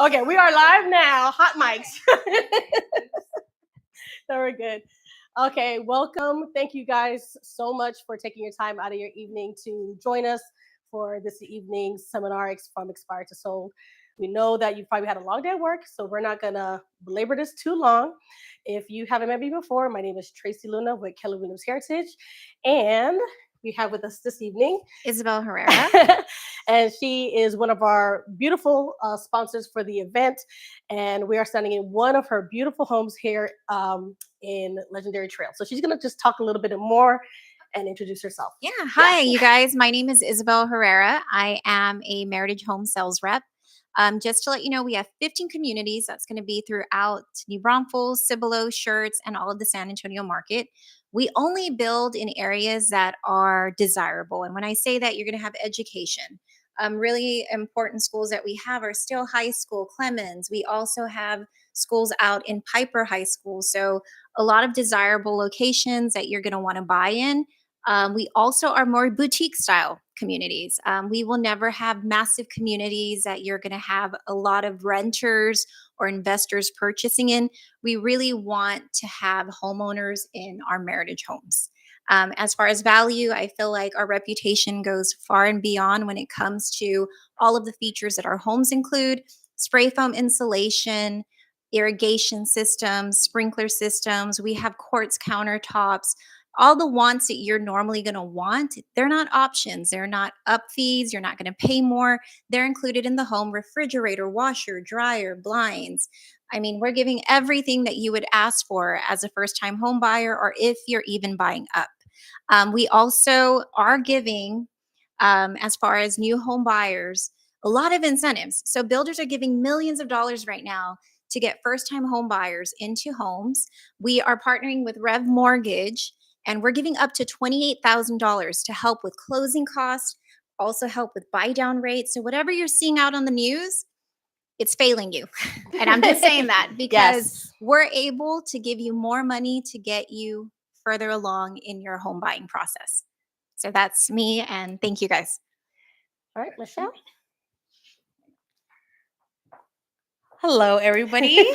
Okay, we are live now. Hot mics. Very good. Okay, welcome. Thank you guys so much for taking your time out of your evening to join us for this evening's seminar from Expired to Sold. We know that you probably had a long day at work, so we're not gonna belabor this too long. If you haven't met me before, my name is Tracey Luna with Keller Williams Heritage, and we have with us this evening Isabel Herrera. and she is one of our beautiful sponsors for the event. And we are standing in one of her beautiful homes here in Legendary Trail. So she's going to just talk a little bit more and introduce herself. Yeah. Hi, you guys. My name is Isabel Herrera. I am a Meritage Home Sales Rep. Just to let you know, we have 15 communities. That's going to be throughout New Braunfels, Cibolo, Schertz, and all of the San Antonio market. We only build in areas that are desirable. And when I say that, you're going to have education. Really important schools that we have are still High School, Clemens. We also have schools out in Piper High School. So a lot of desirable locations that you're going to want to buy in. We also are more boutique style communities. We will never have massive communities that you're going to have a lot of renters or investors purchasing in. We really want to have homeowners in our Meritage homes. As far as value, I feel like our reputation goes far and beyond when it comes to all of the features that our homes include: spray foam insulation, irrigation systems, sprinkler systems. We have quartz countertops. All the wants that you're normally going to want, they're not options. They're not up fees. You're not going to pay more. They're included in the home: refrigerator, washer, dryer, blinds. I mean, we're giving everything that you would ask for as a first-time home buyer, or if you're even buying up. We also are giving, as far as new home buyers, a lot of incentives. So builders are giving millions of dollars right now to get first-time home buyers into homes. We are partnering with Rev Mortgage, and we're giving up to $28,000 to help with closing costs, also help with buy down rates. So whatever you're seeing out on the news, it's failing you. And I'm just saying that because we're able to give you more money to get you further along in your home buying process. So that's me, and thank you guys. All right, Michelle. Hello, everybody.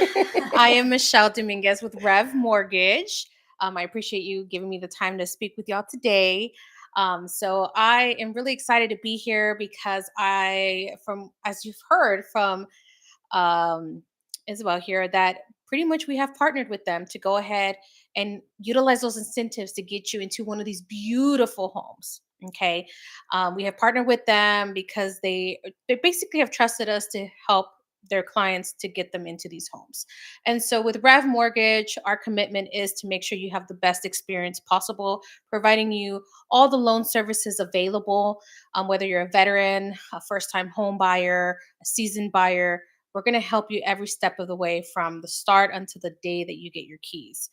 I am Michelle Dominguez with Rev Mortgage. I appreciate you giving me the time to speak with y'all today. So I am really excited to be here because as you've heard from Isabel here, that pretty much we have partnered with them to go ahead and utilize those incentives to get you into one of these beautiful homes. Okay. We have partnered with them because they basically have trusted us to help their clients to get them into these homes. And so with Rev Mortgage, our commitment is to make sure you have the best experience possible, providing you all the loan services available, whether you're a veteran, a first-time home buyer, a seasoned buyer. We're going to help you every step of the way from the start until the day that you get your keys.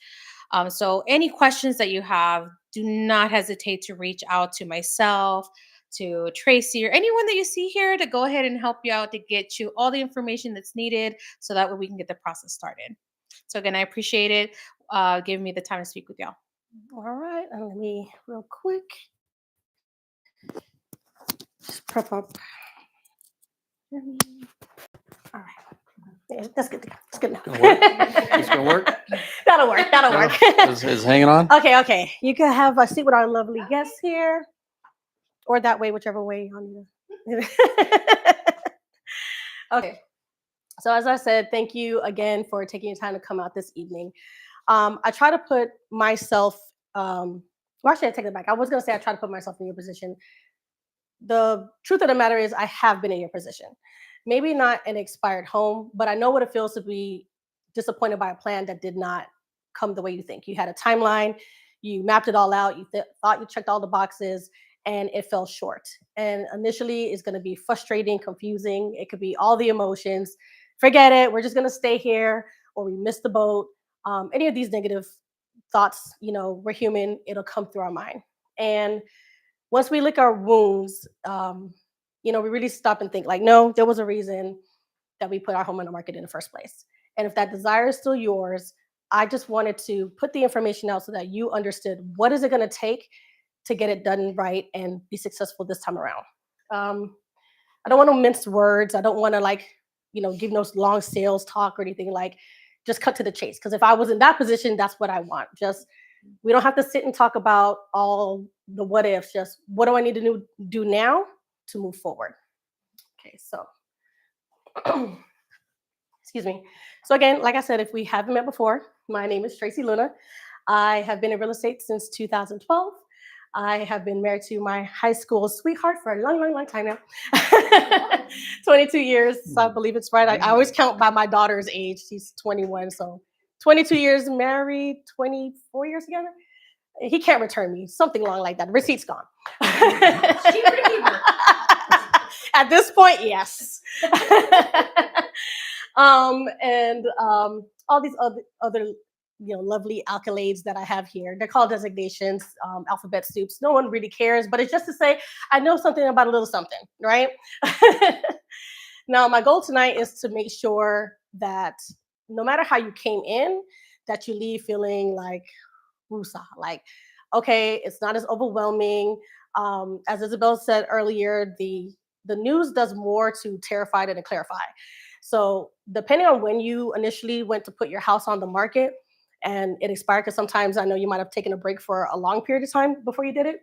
So any questions that you have, do not hesitate to reach out to myself, to Tracey, or anyone that you see here to go ahead and help you out to get you all the information that's needed so that way we can get the process started. So again, I appreciate it giving me the time to speak with y'all. All right, and let me real quick just prep up. All right. Yeah, that's good. That's good enough. It's gonna work. That'll work. That'll work. Is hanging on? Okay. You can have a seat with our lovely guests here, or that way, whichever way on you. Okay. So as I said, thank you again for taking your time to come out this evening. I try to put myself. Actually, I take it back. I was going to say I try to put myself in your position. The truth of the matter is, I have been in your position. Maybe not an expired home, but I know what it feels to be disappointed by a plan that did not come the way you think. You had a timeline, you mapped it all out, you thought you checked all the boxes, and it fell short. And initially, it's going to be frustrating, confusing. It could be all the emotions. Forget it. We're just going to stay here, or we missed the boat. Any of these negative thoughts, we're human. It'll come through our mind. And once we lick our wounds, we really stop and think like, no, there was a reason that we put our home on the market in the first place. And if that desire is still yours, I just wanted to put the information out so that you understood what is it going to take to get it done right and be successful this time around. I don't want to mince words. I don't want to give no long sales talk or anything. Like, just cut to the chase. Because if I was in that position, that's what I want. Just, we don't have to sit and talk about all the what ifs. Just, what do I need to do now to move forward? Okay, so excuse me. So again, like I said, if we haven't met before, my name is Tracey Luna. I have been in real estate since 2012. I have been married to my high school sweetheart for a long, long, long time now. 22 years, so I believe it's right. I always count by my daughter's age. She's 21, so 22 years married, 24 years together. He can't return me, something long like that. The receipt's gone. At this point, yes. And all these other lovely accolades that I have here. They're called designations, alphabet soups. No one really cares, but it's just to say I know something about a little something, right? Now, my goal tonight is to make sure that no matter how you came in, that you leave feeling like woosah, like, okay, it's not as overwhelming. As Isabel said earlier, the news does more to terrify than to clarify. So depending on when you initially went to put your house on the market and it expired, because sometimes I know you might have taken a break for a long period of time before you did it.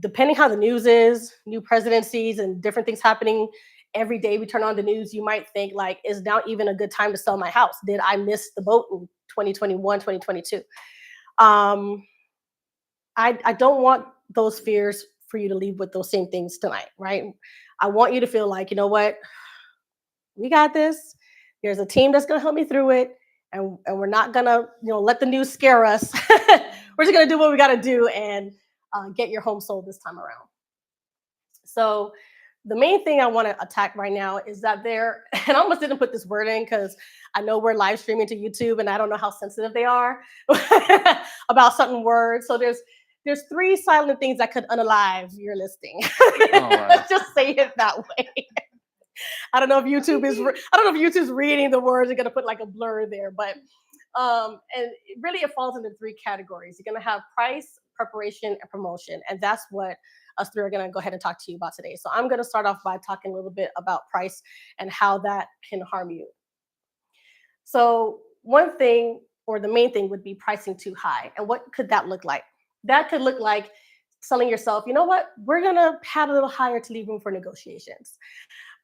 Depending how the news is, new presidencies and different things happening every day we turn on the news, you might think like, is now even a good time to sell my house? Did I miss the boat in 2021, 2022? I don't want those fears for you to leave with those same things tonight, right? I want you to feel like, you know what? We got this. There's a team that's going to help me through it. And we're not going to, let the news scare us. We're just going to do what we got to do and get your home sold this time around. So the main thing I want to attack right now is that and I almost didn't put this word in because I know we're live streaming to YouTube and I don't know how sensitive they are about certain words. So there's 3 silent things that could unalive your listing. Let's just say it that way. I don't know if YouTube's reading the words. They're gonna put like a blur there, but and it falls into 3 categories. You're gonna have price, preparation, and promotion, and that's what us 3 are gonna go ahead and talk to you about today. So I'm gonna start off by talking a little bit about price and how that can harm you. So one thing, or the main thing, would be pricing too high. And what could that look like? That could look like telling yourself, you know what, we're gonna pad a little higher to leave room for negotiations.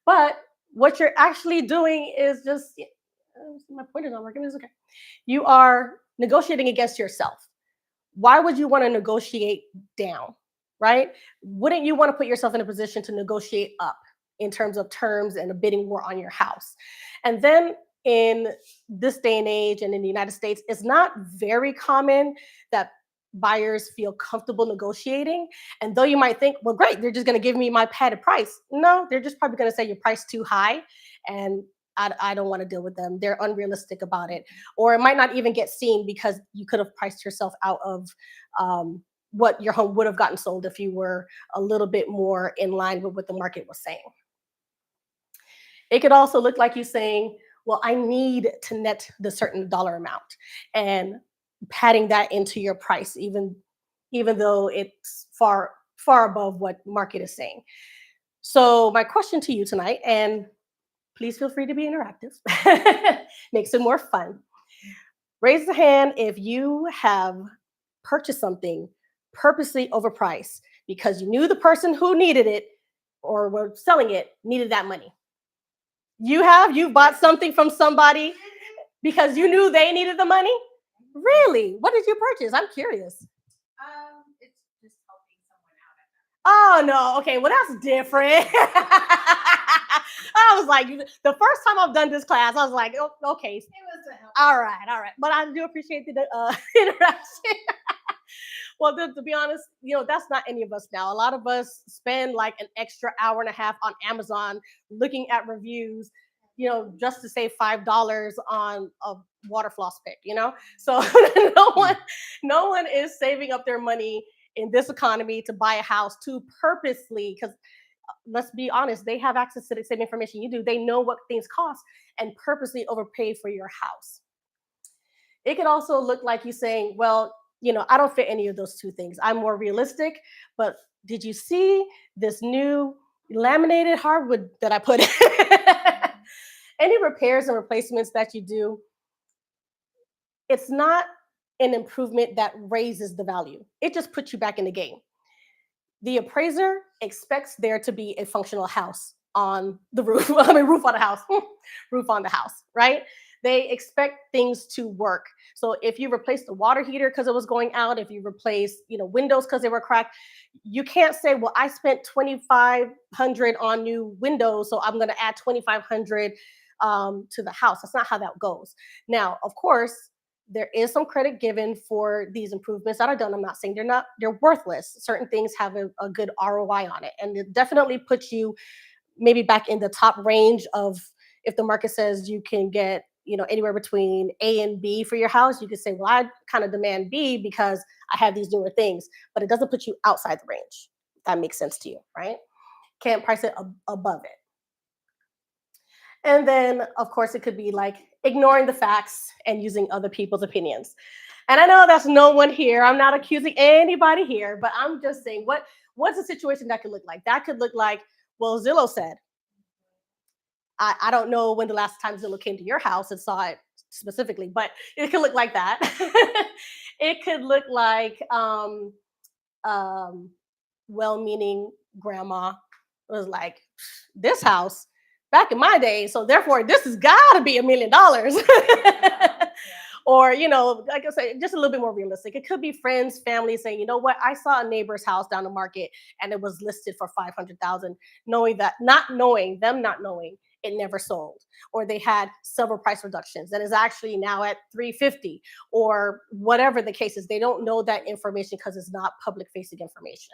But what you're actually doing is just, my pointer's not working, it's okay. You are negotiating against yourself. Why would you want to negotiate down, right? Wouldn't you want to put yourself in a position to negotiate up in terms of terms and a bidding war on your house? And then in this day and age and in the United States, it's not very common that buyers feel comfortable negotiating. And though you might think, well, great, they're just going to give me my padded price. No, they're just probably going to say your price too high and I don't want to deal with them. They're unrealistic about it. Or it might not even get seen because you could have priced yourself out of what your home would have gotten sold if you were a little bit more in line with what the market was saying. It could also look like you saying, well, I need to net the certain dollar amount, and padding that into your price, even though it's far above what market is saying. So my question to you tonight, and please feel free to be interactive, makes it more fun. Raise the hand if you have purchased something purposely overpriced because you knew the person who needed it or were selling it needed that money. You've bought something from somebody because you knew they needed the money? Really? What did you purchase? I'm curious. It's just helping someone out. Oh, no. Okay. Well, that's different. I was like, the first time I've done this class, I was like, oh, okay. It was a help. All right. But I do appreciate the interaction. Well, to be honest, that's not any of us now. A lot of us spend like an extra hour and a half on Amazon looking at reviews, just to save $5 on a water floss pick, So no one is saving up their money in this economy to buy a house to purposely, because let's be honest, they have access to the same information you do. They know what things cost and purposely overpay for your house. It could also look like you saying, well, I don't fit any of those 2 things. I'm more realistic, but did you see this new laminated hardwood that I put in? any repairs and replacements that you do, it's not an improvement that raises the value. It just puts you back in the game. The appraiser expects there to be a functional house on the roof. I mean, roof on the house, roof on the house, right? They expect things to work. So if you replace the water heater because it was going out, if you replace, windows because they were cracked, you can't say, well, I spent 2,500 on new windows, so I'm going to add 2,500 to the house. That's not how that goes. Now, of course, there is some credit given for these improvements that are done. I'm not saying they're worthless. Certain things have a good ROI on it. And it definitely puts you maybe back in the top range of, if the market says you can get, anywhere between A and B for your house, you could say, well, I kind of demand B because I have these newer things, but it doesn't put you outside the range. That makes sense to you, right? Can't price it above it. And then, of course, it could be like ignoring the facts and using other people's opinions. And I know that's no one here. I'm not accusing anybody here, but I'm just saying, what's a situation that could look like? That could look like, well, Zillow said. I don't know when the last time Zillow came to your house and saw it specifically, but it could look like that. It could look like well-meaning grandma was like, this house back in my day, so therefore this has got to be $1 million. Or, like I say, just a little bit more realistic. It could be friends, family saying, you know what, I saw a neighbor's house down the market and it was listed for 500,000, not knowing it never sold, or they had several price reductions and is actually now at 350, or whatever the case is. They don't know that information because it's not public facing information.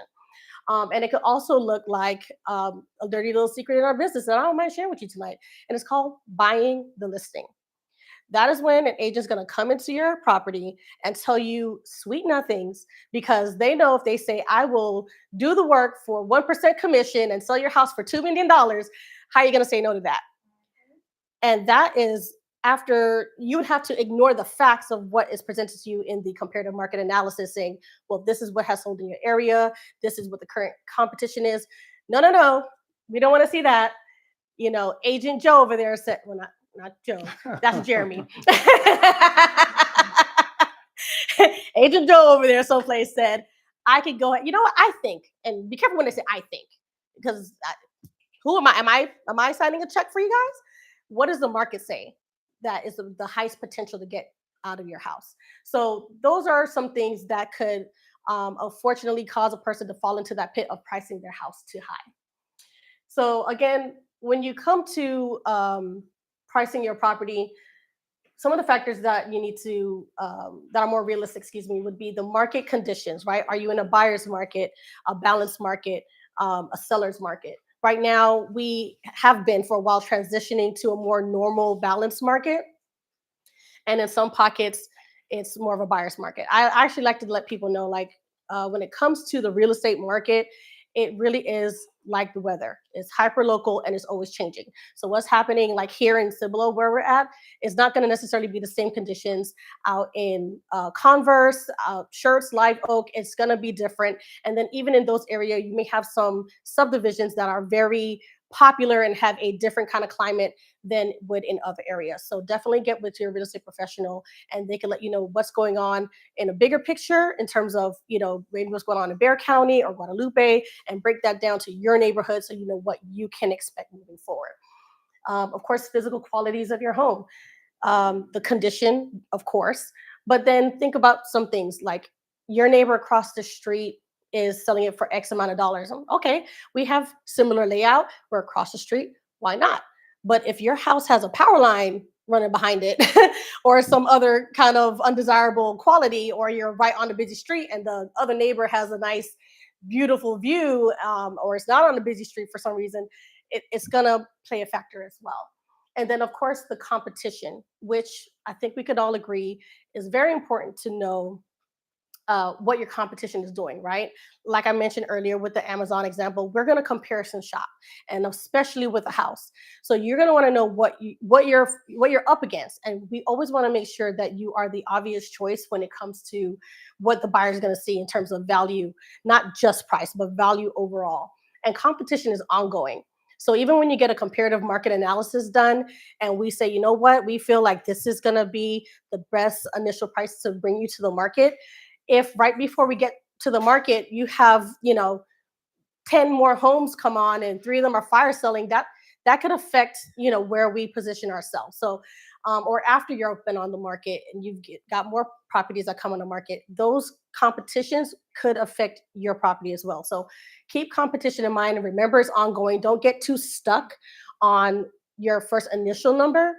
And it could also look like a dirty little secret in our business that I don't mind sharing with you tonight. And it's called buying the listing. That is when an agent's going to come into your property and tell you sweet nothings, because they know if they say, I will do the work for 1% commission and sell your house for $2 million, how are you going to say no to that? And that is after you would have to ignore the facts of what is presented to you in the comparative market analysis, saying, well, this is what has sold in your area. This is what the current competition is. No. We don't want to see that. Agent Joe over there said, well, not Joe, that's Jeremy. Agent Joe over there someplace said, I could go, you know what, I think, and be careful when they say I think, because who am I? Am I signing a check for you guys? What does the market say that is the highest potential to get out of your house? So those are some things that could unfortunately cause a person to fall into that pit of pricing their house too high. So again, when you come to pricing your property, some of the factors that you need to that are more realistic, would be the market conditions, right? Are you in a buyer's market, a balanced market, a seller's market? Right now, we have been for a while transitioning to a more normal balanced market. And in some pockets, it's more of a buyer's market. I actually like to let people know, like, when it comes to the real estate market, it really is like the weather. It's hyper local and it's always changing. So what's happening like here in Cibolo, where we're at, is not going to necessarily be the same conditions out in Converse, Schertz, Live Oak. It's going to be different. And then even in those areas, you may have some subdivisions that are very popular and have a different kind of climate than would in other areas. So definitely get with your real estate professional, and they can let you know what's going on in a bigger picture in terms of, maybe what's going on in Bexar County or Guadalupe, and break that down to your neighborhood so you know what you can expect moving forward. Of course, physical qualities of your home, the condition, of course, but then think about some things like your neighbor across the street is selling it for X amount of dollars. Okay, we have similar layout. We're across the street. Why not? But if your house has a power line running behind it or some other kind of undesirable quality, or you're right on a busy street and the other neighbor has a nice, beautiful view, or it's not on a busy street for some reason, it's going to play a factor as well. And then, of course, the competition, which I think we could all agree is very important to know what your competition is doing, right? Like I mentioned earlier with the Amazon example, we're going to comparison shop, and especially with a house. So you're going to want to know what you're up against, and we always want to make sure that you are the obvious choice when it comes to what the buyer is going to see in terms of value, not just price, but value overall. And competition is ongoing. So even when you get a comparative market analysis done and we say, you know what, we feel like this is going to be the best initial price to bring you to the market. If right before we get to the market, you have, 10 more homes come on and 3 of them are fire selling, that could affect, where we position ourselves. So, or after you're been on the market and you've got more properties that come on the market, those competitions could affect your property as well. So keep competition in mind and remember it's ongoing. Don't get too stuck on your first initial number,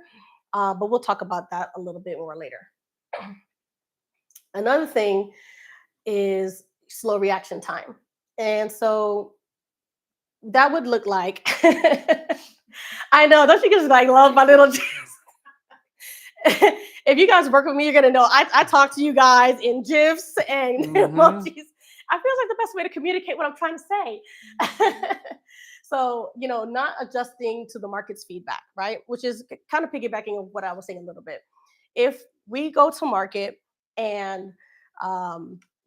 but we'll talk about that a little bit more later. Another thing is slow reaction time. And so that would look like, I know, don't you just like love my little if you guys work with me, you're gonna know I talk to you guys in GIFs and emojis. I feel like the best way to communicate what I'm trying to say. So, not adjusting to the market's feedback, right? Which is kind of piggybacking on what I was saying a little bit. If we go to market and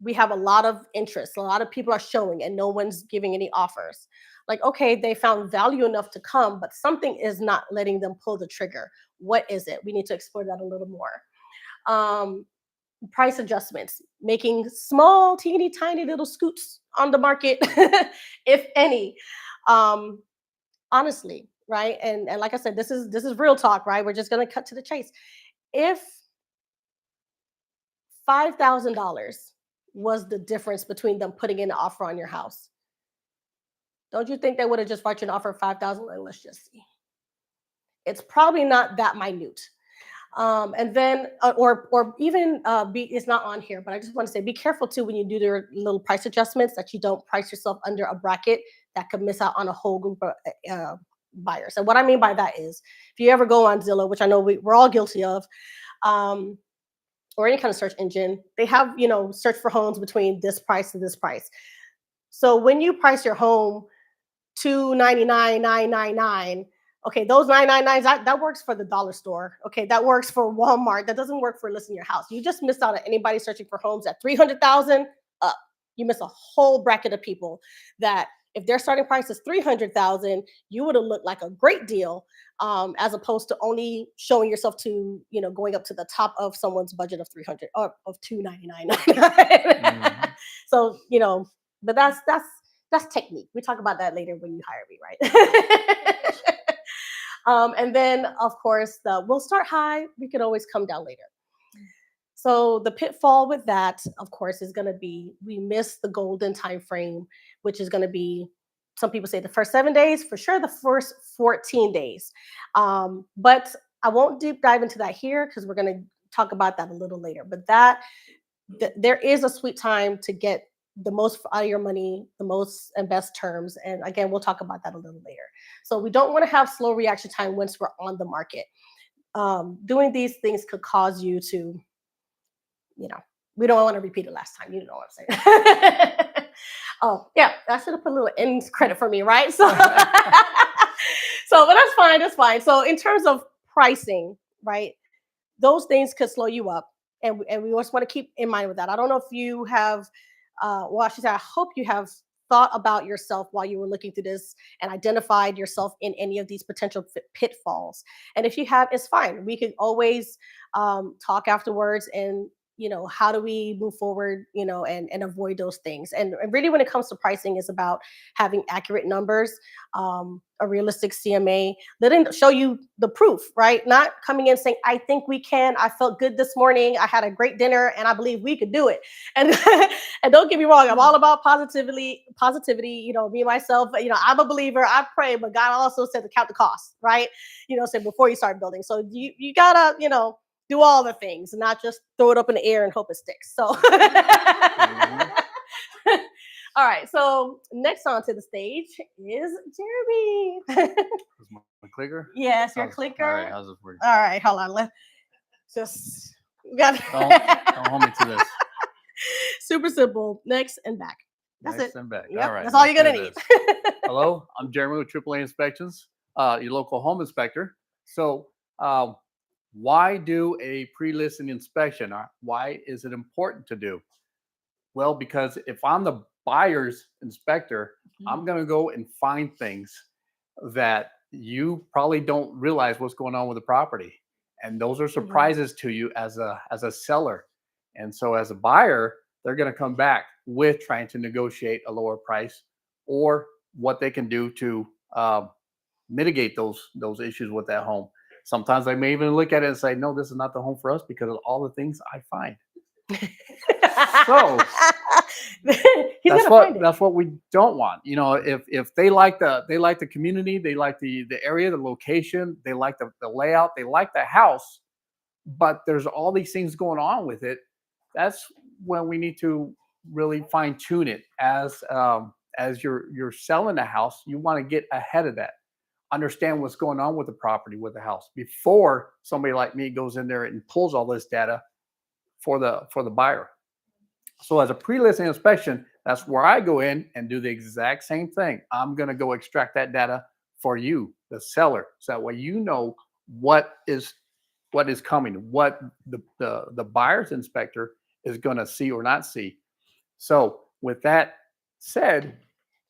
we have a lot of interest, a lot of people are showing and no one's giving any offers. Like, okay, they found value enough to come, but something is not letting them pull the trigger. What is it? We need to explore that a little more. Price adjustments, making small, teeny, tiny little scoots on the market, if any. Honestly, right? And like I said, this is real talk, right? We're just gonna cut to the chase. If $5,000 was the difference between them putting in an offer on your house, don't you think they would have just brought you an offer of $5,000? Like, let's just see. It's probably not that minute. And then, or even it's not on here, but I just want to say, be careful too when you do their little price adjustments that you don't price yourself under a bracket that could miss out on a whole group of buyers. And what I mean by that is, if you ever go on Zillow, which I know we're all guilty of, or any kind of search engine, they have, search for homes between this price and this price. So when you price your home $299, $999, okay, those 999s, that works for the dollar store. Okay, that works for Walmart. That doesn't work for listing your house. You just missed out on anybody searching for homes at 300,000 up. You miss a whole bracket of people that if their starting price is 300,000, you would have looked like a great deal, as opposed to only showing yourself to, going up to the top of someone's budget of 300 or of 299. So, but that's technique. We talk about that later when you hire me, right? And then, of course, we'll start high. We can always come down later. So the pitfall with that, of course, is going to be we miss the golden time frame, which is going to be, some people say the first 7 days, for sure the first 14 days. But I won't deep dive into that here because we're going to talk about that a little later. But there is a sweet time to get the most out of your money, the most and best terms. And again, we'll talk about that a little later. So we don't want to have slow reaction time once we're on the market. Doing these things could cause you to, we don't want to repeat it last time. You know what I'm saying? Oh, yeah, I should have put a little end credit for me, right? So, but that's fine. So in terms of pricing, right, those things could slow you up. And we just want to keep in mind with that. I don't know if you have, I should say, I hope you have thought about yourself while you were looking through this and identified yourself in any of these potential pitfalls. And if you have, it's fine. We could always talk afterwards and, how do we move forward, and avoid those things. And really when it comes to pricing, is about having accurate numbers, a realistic CMA, letting show you the proof, right? Not coming in saying, I think we can, I felt good this morning, I had a great dinner and I believe we could do it. And and don't get me wrong, I'm all about positivity, me, myself, I'm a believer, I pray, but God also said to count the cost, right? So before you start building. So you gotta, do all the things, not just throw it up in the air and hope it sticks. So, all right. So next on to the stage is Jeremy. Is my clicker? Yes, your clicker. All right, how's this work? All right, hold on. Let's just don't hold me to this. Super simple. Next and back. That's Next it. and back. Yep, All right. that's all you're gonna need. Hello, I'm Jeremy with AAA Inspections, your local home inspector. So, why do a pre-listing inspection? Why is it important to do? Well, because if I'm the buyer's inspector, I'm going to go and find things that you probably don't realize what's going on with the property. And those are surprises to you as a seller. And so as a buyer, they're going to come back with trying to negotiate a lower price or what they can do to mitigate those issues with that home. Sometimes they may even look at it and say, no, this is not the home for us because of all the things I find. So that's what we don't want. You know, if they like the community, they like the area, the location, they like the layout, they like the house, but there's all these things going on with it. That's when we need to really fine tune it as you're selling a house. You want to get ahead of that, understand what's going on with the property, with the house, before somebody like me goes in there and pulls all this data for the buyer. So as a pre-listing inspection, that's where I go in and do the exact same thing. I'm going to go extract that data for you, the seller, so that way you know what is coming, what the buyer's inspector is going to see or not see. So with that said,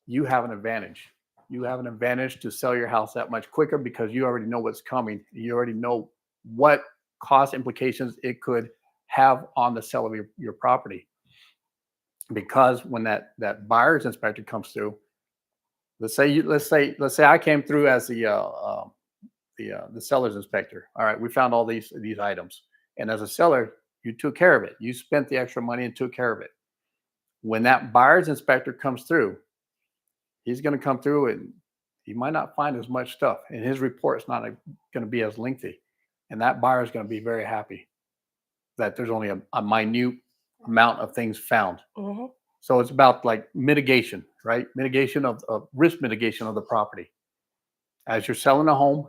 you have an advantage. You have an advantage to sell your house that much quicker because you already know what's coming. You already know what cost implications it could have on the sale of your property. Because when that buyer's inspector comes through, let's say I came through as the seller's inspector. All right, we found all these items, and as a seller, you took care of it. You spent the extra money and took care of it. When that buyer's inspector comes through, he's going to come through and he might not find as much stuff, and his report's not going to be as lengthy, and that buyer is going to be very happy that there's only a minute amount of things found. So it's about like mitigation, right? Mitigation of risk mitigation of the property. As you're selling a home,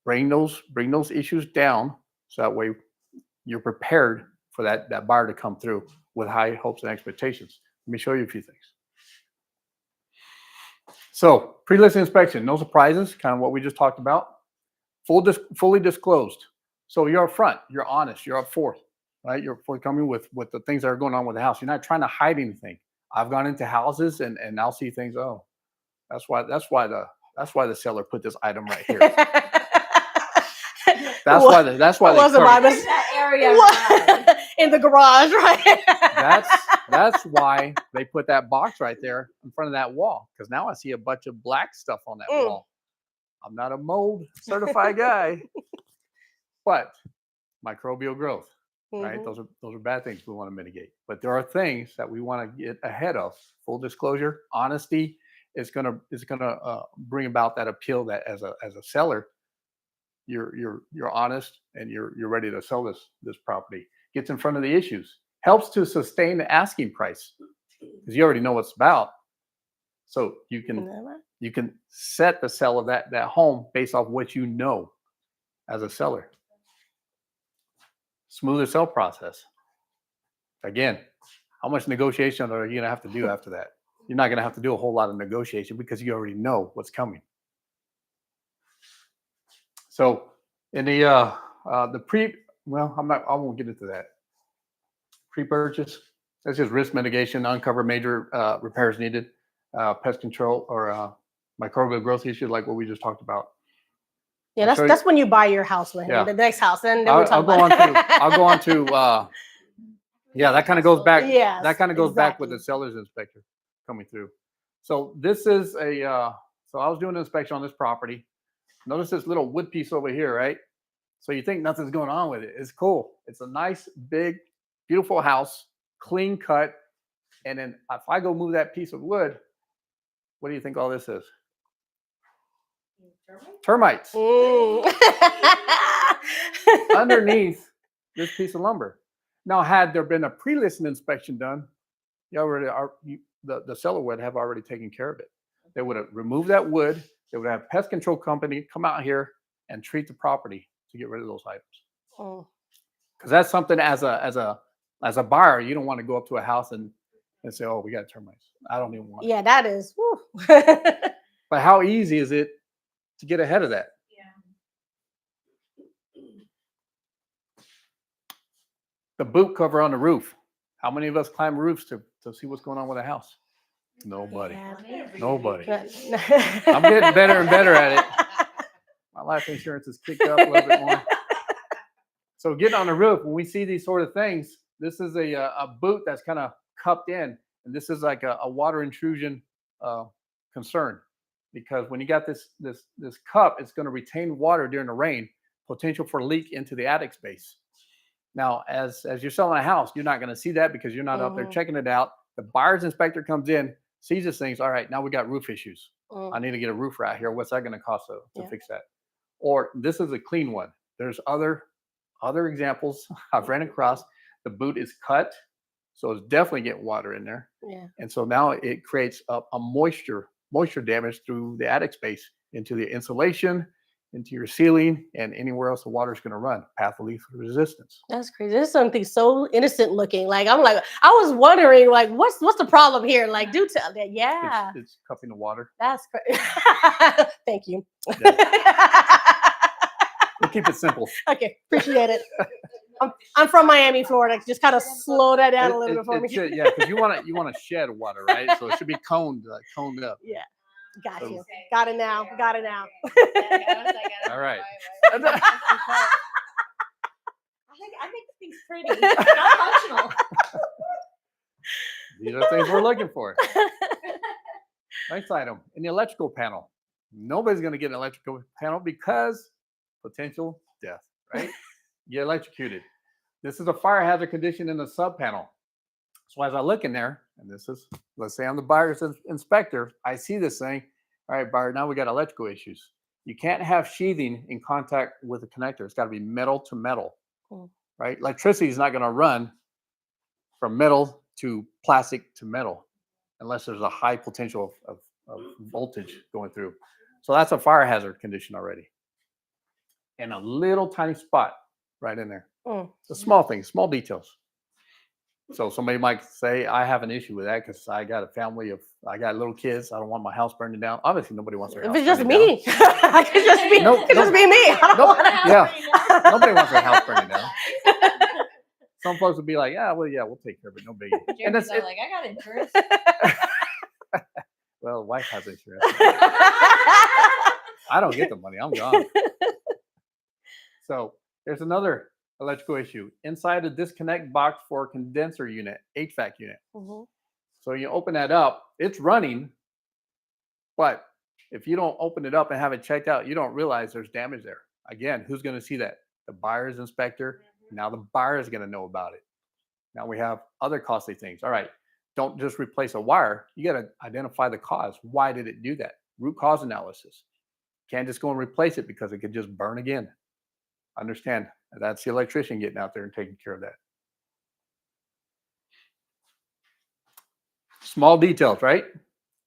bring those issues down so that way you're prepared for that buyer to come through with high hopes and expectations. Let me show you a few things. So pre-listing inspection, no surprises, kind of what we just talked about. Fully disclosed. So you're upfront, you're honest, you're up forth. Right, you're forthcoming with the things that are going on with the house. You're not trying to hide anything. I've gone into houses and I'll see things. Oh, that's why the seller put this item right here. That's why they that area in the garage, right? That's why they put that box right there in front of that wall. Because now I see a bunch of black stuff on that wall. I'm not a mold certified guy, but microbial growth. Right, those are bad things we want to mitigate, but there are things that we want to get ahead of. Full disclosure, honesty is gonna bring about that appeal that as a seller, you're honest and you're ready to sell this property. Gets in front of the issues, helps to sustain the asking price because you already know what it's about. So you can set the sale of that home based off what you know as a seller. Smoother sale process. Again, how much negotiation are you going to have to do after that? You're not going to have to do a whole lot of negotiation because you already know what's coming. So in I won't get into that. Pre-purchase, that's just risk mitigation, uncover major repairs needed, pest control or microbial growth issues like what we just talked about. Yeah, that's when you buy your house with him, the next house, and then I'll go on to that kind of goes back. Yeah, that kind of goes back with the seller's inspector coming through. So this is so I was doing an inspection on this property. Notice this little wood piece over here, right? So you think nothing's going on with it. It's cool. It's a nice, big, beautiful house, clean cut. And then if I go move that piece of wood, what do you think all this is? Termites. Underneath this piece of lumber. Now, had there been a pre-listing inspection done, the seller would have already taken care of it. They would have removed that wood. They would have pest control company come out here and treat the property to get rid of those items. Because that's something as a buyer, you don't want to go up to a house and say, "Oh, we got termites." I don't even want. Yeah, that is. But how easy is it to get ahead of that? The boot cover on the roof. How many of us climb roofs to see what's going on with a house? Nobody. Yeah. Nobody. I'm I'm getting better and better at it. My life insurance has kicked up a little bit more. So getting on the roof, when we see these sort of things, this is a boot that's kind of cupped in, and this is like a water intrusion concern, because when you got this cup, it's going to retain water during the rain, potential for leak into the attic space. Now, as you're selling a house, you're not going to see that because you're not out there checking it out. The buyer's inspector comes in, sees this thing, all right, now we got roof issues. I need to get a roofer out here. What's that going to cost to fix that? Or this is a clean one. There's other examples I've ran across. The boot is cut, so it's definitely getting water in there. Yeah. And so now it creates a moisture damage through the attic space into the insulation, into your ceiling, and anywhere else the water's going to run. Path of least resistance. That's crazy. This is something so innocent looking. Like I was wondering, like, what's the problem here? Like, do tell that. Yeah. It's cupping the water. That's crazy. Thank you. We'll keep it simple. Okay, appreciate it. I'm from Miami, Florida. Just kind of slow that down a little bit for me. Yeah, because you want to shed water, right? So it should be coned up. Yeah, got So- you. Got it now. Got it now. All right. I make things pretty, not functional. These are things we're looking for. Next item, in the electrical panel. Nobody's going to get an electrical panel because potential death, right? Get electrocuted. This is a fire hazard condition in the sub panel. So as I look in there, and this is, let's say I'm the buyer's inspector, I see this thing. All right, buyer, now we got electrical issues. You can't have sheathing in contact with the connector. It's got to be metal to metal, right? Electricity is not going to run from metal to plastic to metal unless there's a high potential of voltage going through. So that's a fire hazard condition already. And a little tiny spot right in there. The small things, small details. So somebody might say, I have an issue with that because I got a family I got little kids. I don't want my house burning down. Obviously, nobody wants their If house it's just burning me, it could just be, Nope, just be me. I don't Nope. wanna- Yeah. Nobody wants their house burning down. Some folks would be like, we'll take care of it. No biggie. And that's it. Like, I got insurance. Well, wife has insurance. I don't get the money. I'm gone. So there's another electrical issue inside the disconnect box for condenser unit, HVAC unit. So you open that up, it's running, but if you don't open it up and have it checked out, you don't realize there's damage there. Again, who's going to see that? The buyer's inspector. Now the buyer is going to know about it. Now we have other costly things. All right, don't just replace a wire. You got to identify the cause. Why did it do that? Root cause analysis. Can't just go and replace it because it could just burn again. Understand, that's the electrician getting out there and taking care of that. Small details, right?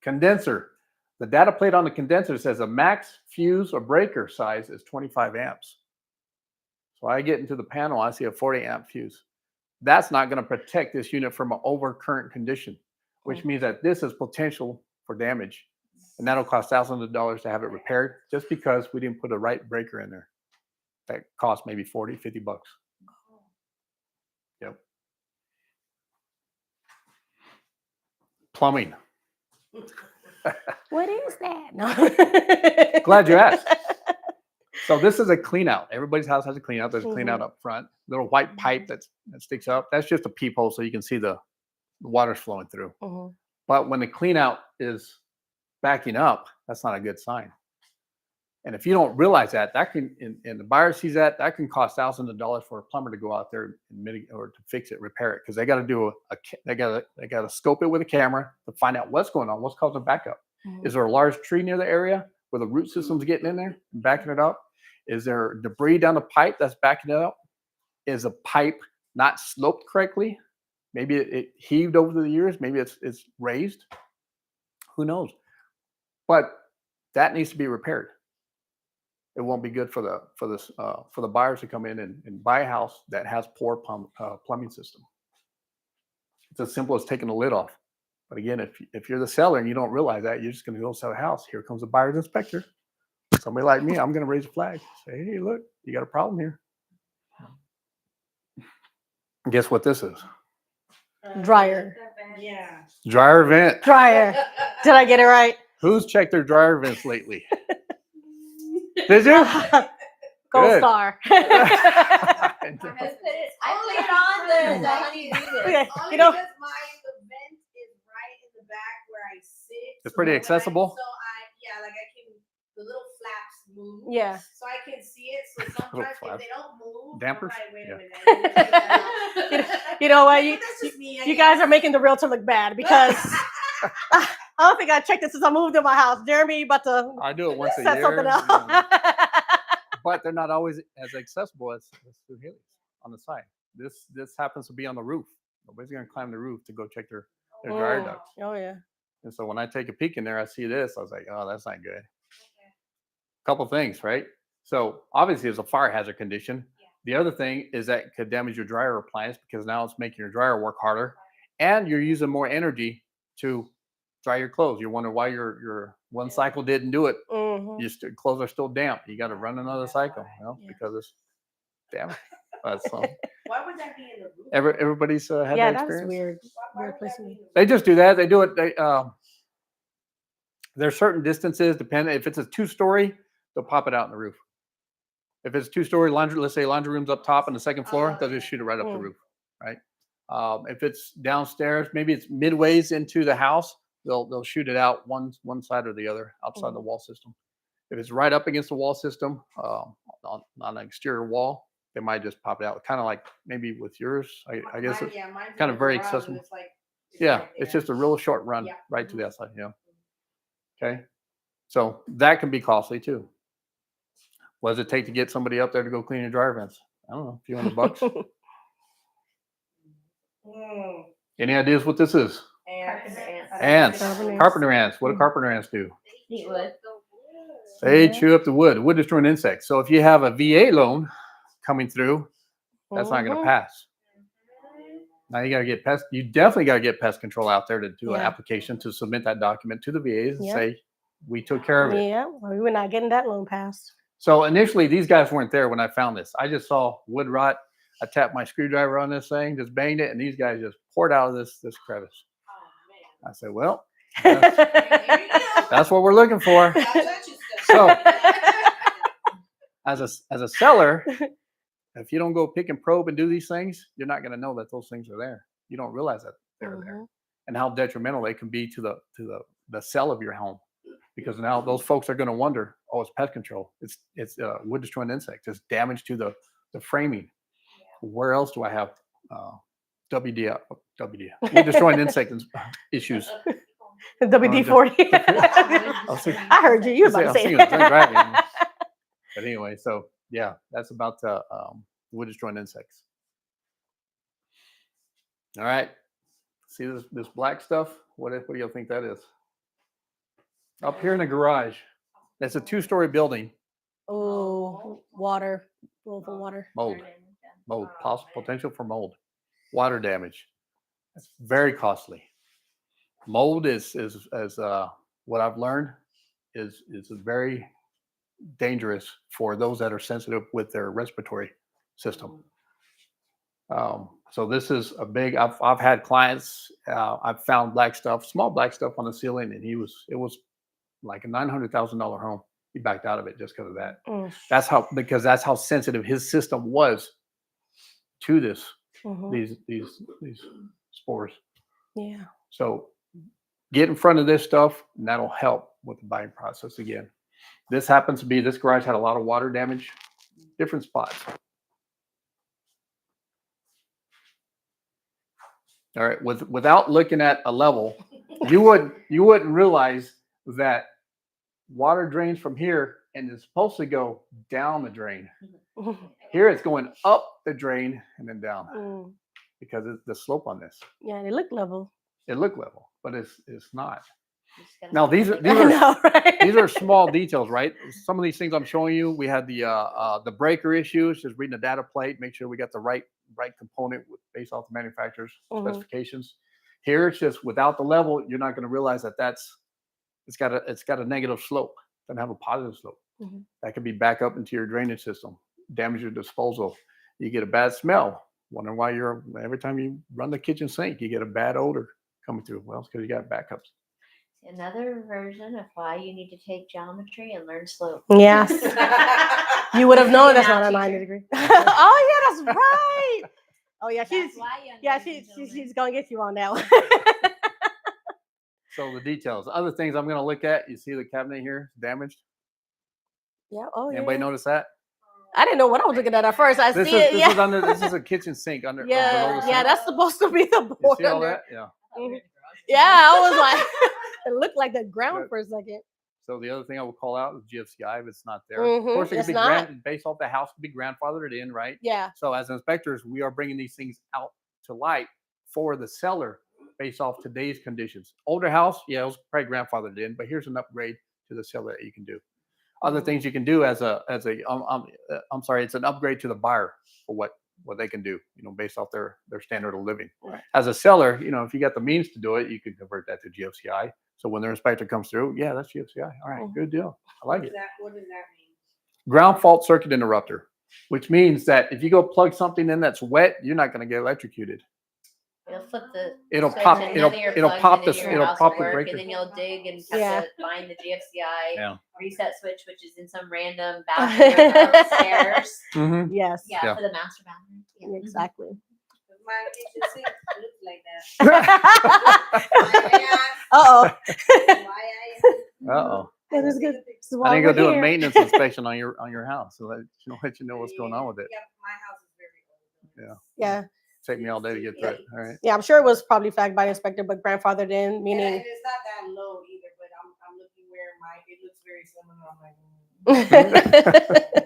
Condenser. The data plate on the condenser says a max fuse or breaker size is 25 amps. So I get into the panel, I see a 40 amp fuse. That's not going to protect this unit from an overcurrent condition, which means that this is potential for damage. And that'll cost thousands of dollars to have it repaired just because we didn't put a right breaker in there. That costs maybe 40, 50 bucks. Yep. Plumbing. What is that? No. Glad you asked. So this is a clean out. Everybody's house has a clean out. There's a clean out up front. Little white pipe that sticks up. That's just a peephole so you can see the water's flowing through. But when the clean out is backing up, that's not a good sign. And if you don't realize that can, and the buyer sees that can cost thousands of dollars for a plumber to go out there and mitigate or to fix it, repair it, because they got to do they got to scope it with a camera to find out what's going on, what's causing backup. Is there a large tree near the area where the root system's getting in there and backing it up? Is there debris down the pipe that's backing it up? Is a pipe not sloped correctly? Maybe it heaved over the years. Maybe it's raised. Who knows? But that needs to be repaired. It won't be good for the buyers to come in and buy a house that has poor plumbing system. It's as simple as taking the lid off. But again, if you're the seller and you don't realize that, you're just going to go sell a house. Here comes a buyer's inspector. Somebody like me, I'm going to raise a flag. Say, hey, look, you got a problem here. Guess what this is? Dryer. Yeah. Dryer vent. Dryer. Did I get it right? Who's checked their dryer vents lately? Did you? Gold Good. star. I put it on the honey do this. Okay, Only you know, because the vent is right in the back where I sit. It's pretty accessible. Like I can, the little flaps move. yeah. So I can see it. So sometimes if flaps. they don't move, Dampers? I'm like, wait a Yeah. minute. I need to take that out. You know what? But that's just me, I You guess. guys are making the realtor look bad because I don't think I checked it since I moved in my house. Jeremy, you about to I do it once a set year. something else. But they're not always as accessible as through Haley's on the side. This happens to be on the roof. Nobody's gonna climb the roof to go check their dryer ducts. Oh yeah. And so when I take a peek in there, I see this. I was like, oh, that's not good. Couple things, right? So obviously it's a fire hazard condition. The other thing is that it could damage your dryer appliance because now it's making your dryer work harder, and you're using more energy to dry your clothes. You wonder why your one cycle didn't do it. Mhm. Your clothes are still damp. You got to run another cycle, because it's damp. That's Why would that be in the roof? everybody's had Yeah, that that's experience. weird. Why Weird would place that to be be. in the roof? They just do that. They do it. There's certain distances depending. If it's a 2-story, they'll pop it out in the roof. If it's 2-story laundry, let's say laundry room's up top on the second floor, they'll just shoot it right up the roof, right? If it's downstairs, maybe it's midways into the house, they'll shoot it out one side or the other outside the wall system. If it's right up against the wall system, on an exterior wall, they might just pop it out. Kind of like maybe with yours, I guess it's Mine's kind in of the very garage, accessible. and it's like, yeah, right it's there. just a real short run Yeah. right to the outside. Yeah. Okay. So that can be costly too. What does it take to get somebody up there to go clean your dryer vents? I don't know, a few $100. Mm. Any ideas what this is? Ants. Ants. Carpenter ants. What do carpenter ants do? Eat wood. They chew up the wood. Wood destroying insects. So if you have a VA loan coming through, that's not going to pass. Now you got to get pest. You definitely got to get pest control out there to do an application to submit that document to the VAs and say we took care of it. Yeah, well, we were not getting that loan passed. So initially, these guys weren't there when I found this. I just saw wood rot. I tapped my screwdriver on this thing, just banged it, and these guys just poured out of this crevice. I said, well, that's what we're looking for. So as a seller, if you don't go pick and probe and do these things, you're not going to know that those things are there. You don't realize that they're there, and how detrimental they can be to the sale of your home. Because now those folks are going to wonder, oh, it's pest control. It's wood destroying insects. It's damage to the framing. Where else do I have WD wood destroying insect issues? WD-40. I heard you. You were about to say that. But anyway, so yeah, that's about wood destroying insects. All right. See this black stuff? What do you think that is? Up here in the garage, that's a 2-story building. Oh, water. Willful water. Mold, possible potential for mold, water damage. That's very costly. Mold is what I've learned is very dangerous for those that are sensitive with their respiratory system. So this is a big. I've had clients. I've found black stuff, small black stuff on the ceiling, and it was like a $900,000 home. He backed out of it just because of that. That's how sensitive his system was to this, these spores. Yeah. So get in front of this stuff, and that'll help with the buying process again. This happens to be, this garage had a lot of water damage, different spots. All right, without looking at a level, you wouldn't realize that water drains from here and it's supposed to go down the drain. Here it's going up the drain and then down because it's the slope on this. Yeah, they look level. It looked level, but it's not. Now these are these are small details, right? Some of these things I'm showing you, we had the breaker issues, just reading the data plate, make sure we got the right component based off the manufacturer's specifications. Here it's just without the level, you're not going to realize that it's got a negative slope, doesn't have a positive slope. That could be back up into your drainage system, damage your disposal. You get a bad smell Wondering why every time you run the kitchen sink, you get a bad odor coming through. Well, it's because you got backups. Another version of why you need to take geometry and learn slope. Yes. You would have known that's not a Math 90 teacher. degree. Oh, yeah, that's right. Oh, yeah, That's why, young yeah, ladies and she's gentlemen. going to get you on that one. So the details. Other things I'm going to look at. You see the cabinet here damaged. Yeah. Oh, yeah. Anybody notice that? I didn't know what I was looking at first. I This see is it. this Yeah. is under. This is a kitchen sink under. below Yeah. the Yeah. sink. That's supposed to be the You board see all under. that? Yeah. Mhm. Yeah. I was like, it looked like the ground Good. for a second. So the other thing I will call out is GFCI if it's not there. Mhm, Of course, it it's can be not. based off the house, can be grandfathered in, right? Yeah. So as inspectors, we are bringing these things out to light for the seller based off today's conditions. Older house, yeah, it was probably grandfathered in, but here's an upgrade to the seller that you can do. Other things you can do it's an upgrade to the buyer for what they can do, based off their standard of living. Right. As a seller, if you got the means to do it, you can convert that to GFCI. So when their inspector comes through, yeah, that's GFCI. All right, good deal. I like it. What does that mean? Ground fault circuit interrupter, which means that if you go plug something in that's wet, you're not going to get electrocuted. It'll flip the. It'll switch pop- and it'll- none of your it'll plugs, pop and then the- your it'll house pop will the work, breaker. and then you'll dig and have Yeah. to find the GFCI Yeah. reset switch, which is in some random bathroom upstairs. Mm-hmm. Yes. Yeah, Yeah. for the master bathroom. Yeah. Exactly. My kitchen sink looks like that. Uh-oh. Why I Uh-oh. That is good. This is I why need to go we're do a here. maintenance inspection on your house so let you know what's going on with it. Yep, my house is very old. Yeah. Take me all day to get through it. All right. Yeah, I'm sure it was probably flagged by the inspector, but grandfathered in, And meaning it's not that low either, but I'm looking where it looks very similar. I'm like,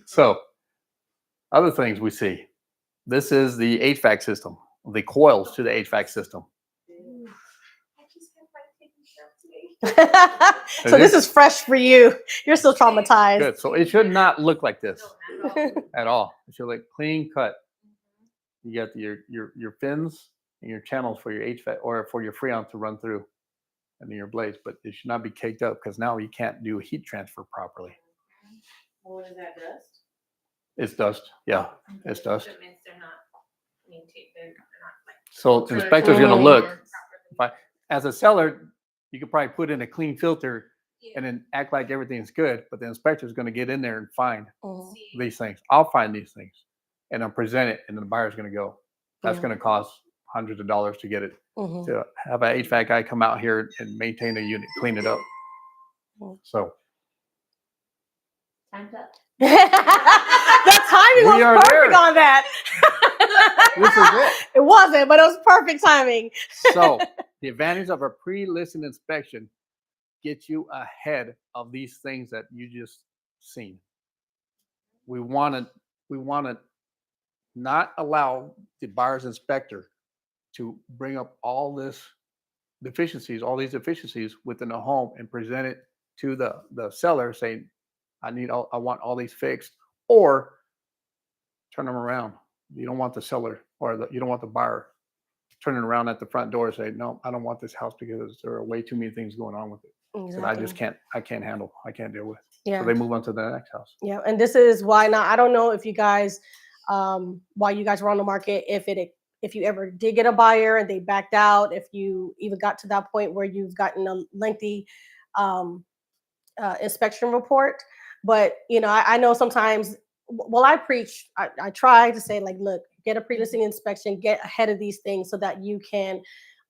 So, other things we see. This is the HVAC system, the coils to the HVAC system. I just have my taken care of today. so this is fresh for you. You're still traumatized. Good. So it should not look like this No, not at all. at all. It should look clean cut. You got your fins and your channels for your HVAC or for your Freon to run through, and then your blades. But it should not be caked up because now you can't do heat transfer properly. What is that, dust? It's dust. Yeah, it's dust. That means they're not maintained. They're not like. So the inspector's going to Mhm. look. As a seller, you could probably put in a clean filter and then act like everything's good, but the inspector's going to get in there and find Mhm. these things. I'll find these things and I'll present it, and then the buyer's going to go. That's Yeah. going to cost hundreds of dollars to get it. Mhm. To have an HVAC guy come out here and maintain a unit, clean it up. Mhm. So Time's up. the timing We was are perfect there. on that. this is it. It wasn't, but it was perfect timing. So the advantage of a pre-listing inspection gets you ahead of these things that you just seen. We want to not allow the buyer's inspector to bring up all these deficiencies within the home and present it to the seller saying, I want all these fixed, or turn them around. You don't want the seller you don't want the buyer turning around at the front door and say, no, I don't want this house because there are way too many things going on with it that I just can't handle. I can't deal with. Yeah. So they move on to the next house. Yeah, and this is why now I don't know if you guys, while you guys were on the market, if you ever did get a buyer and they backed out, if you even got to that point where you've gotten a lengthy inspection report. But I know sometimes. Well, I preach. I try to say like, look, get a pre-listing inspection, get ahead of these things so that you can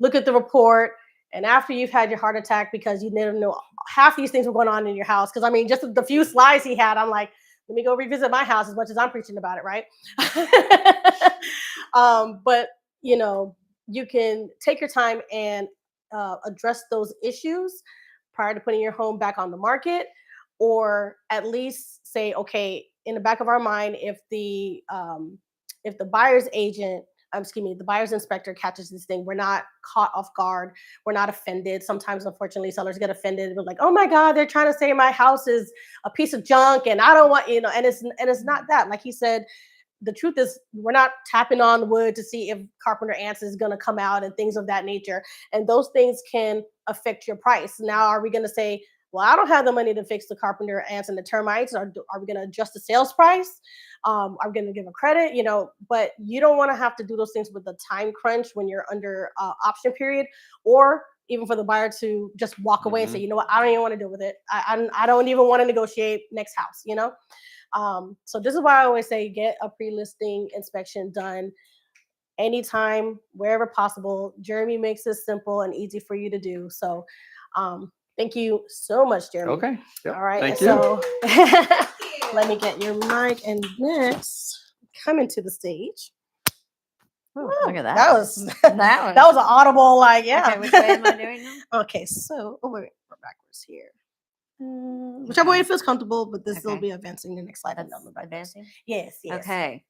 look at the report. And after you've had your heart attack because you didn't know half these things were going on in your house, because I mean, just the few slides he had, I'm like, let me go revisit my house as much as I'm preaching about it, right? But you can take your time and address those issues prior to putting your home back on the market, or at least say, okay, in the back of our mind, if the buyer's agent, the buyer's inspector catches this thing, we're not caught off guard, we're not offended. Sometimes, unfortunately, sellers get offended. We're like, oh my God, they're trying to say my house is a piece of junk, and I don't want, and it's not that. Like he said, the truth is, we're not tapping on the wood to see if carpenter ants is going to come out and things of that nature. And those things can affect your price. Now, are we going to say, well, I don't have the money to fix the carpenter ants and the termites. Are we going to adjust the sales price? Are we going to give a credit? But you don't want to have to do those things with the time crunch when you're under option period, or even for the buyer to just walk away and say, you know what, I don't even want to deal with it. I don't even want to negotiate next house, So this is why I always say get a pre-listing inspection done anytime, wherever possible. Jeremy makes it simple and easy for you to do. So thank you so much, Jeremy. Okay. Yep. All right. Thank So let me get your mic, and next coming to the stage. Ooh, look at that. That was That that was an audible, yeah. Okay, which way am I doing now? Okay, so wait, we're backwards here. Whichever way feels comfortable, but this will Okay. be advancing the next slide. That's and number backwards. advancing. Yes. Okay.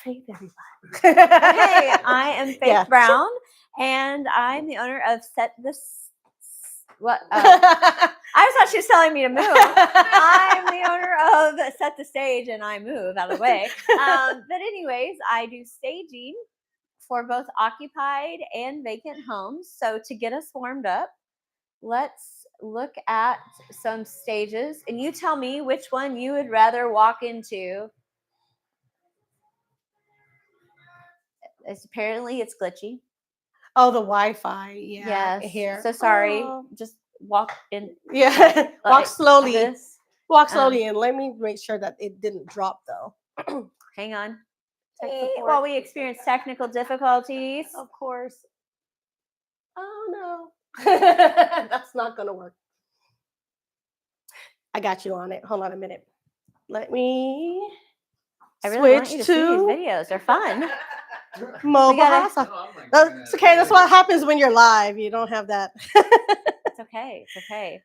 Faith, everybody. Hey, I am Faith Yeah. Brown, and I'm the owner of Set This. What? I thought she was telling me to move. I'm the owner of Set the Stage, and I move out of the way. But anyways, I do staging for both occupied and vacant homes. So to get us warmed up, let's look at some stages, and you tell me which one you would rather walk into. Apparently it's glitchy. Oh, the Wi-Fi. Yeah. Yes. Here. So sorry. Oh. Just walk in. Yeah. Walk like slowly. this. Walk slowly, and let me make sure that it didn't drop though. Hang on. Tech support. While we experience technical difficulties. Of course. Oh no. That's not gonna work. I got you on it. Hold on a minute. Let me I really want switch you to see these to videos. They're fun. mobile gotta- hotspot. It's okay. That's what happens when you're live. You don't have that. It's okay. It's okay.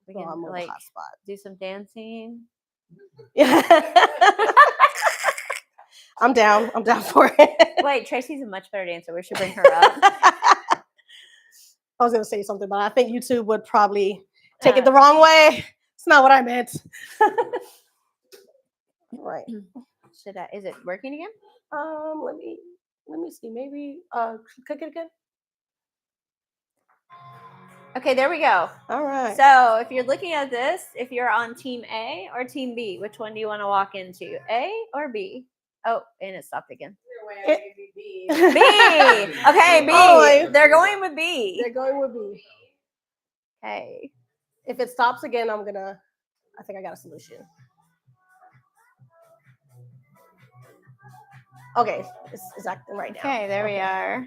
We Go can on mobile like hotspot. do some dancing. Yeah. I'm down for it. Wait, Tracy's a much better dancer. We should bring her up. I was gonna say something, but I think YouTube would probably take it the wrong way. It's not what I meant. Right. Is it working again? Let me see. Maybe click it again. Okay, there we go. All right. So if you're looking at this, if you're on team A or team B, which one do you want to walk into? A or B? Oh, and it stopped again. B. Okay, B. Oh, They're going with B. They're going with B. Okay. If it stops again, I think I got a solution. Okay, it's acting right now. Okay, there we are.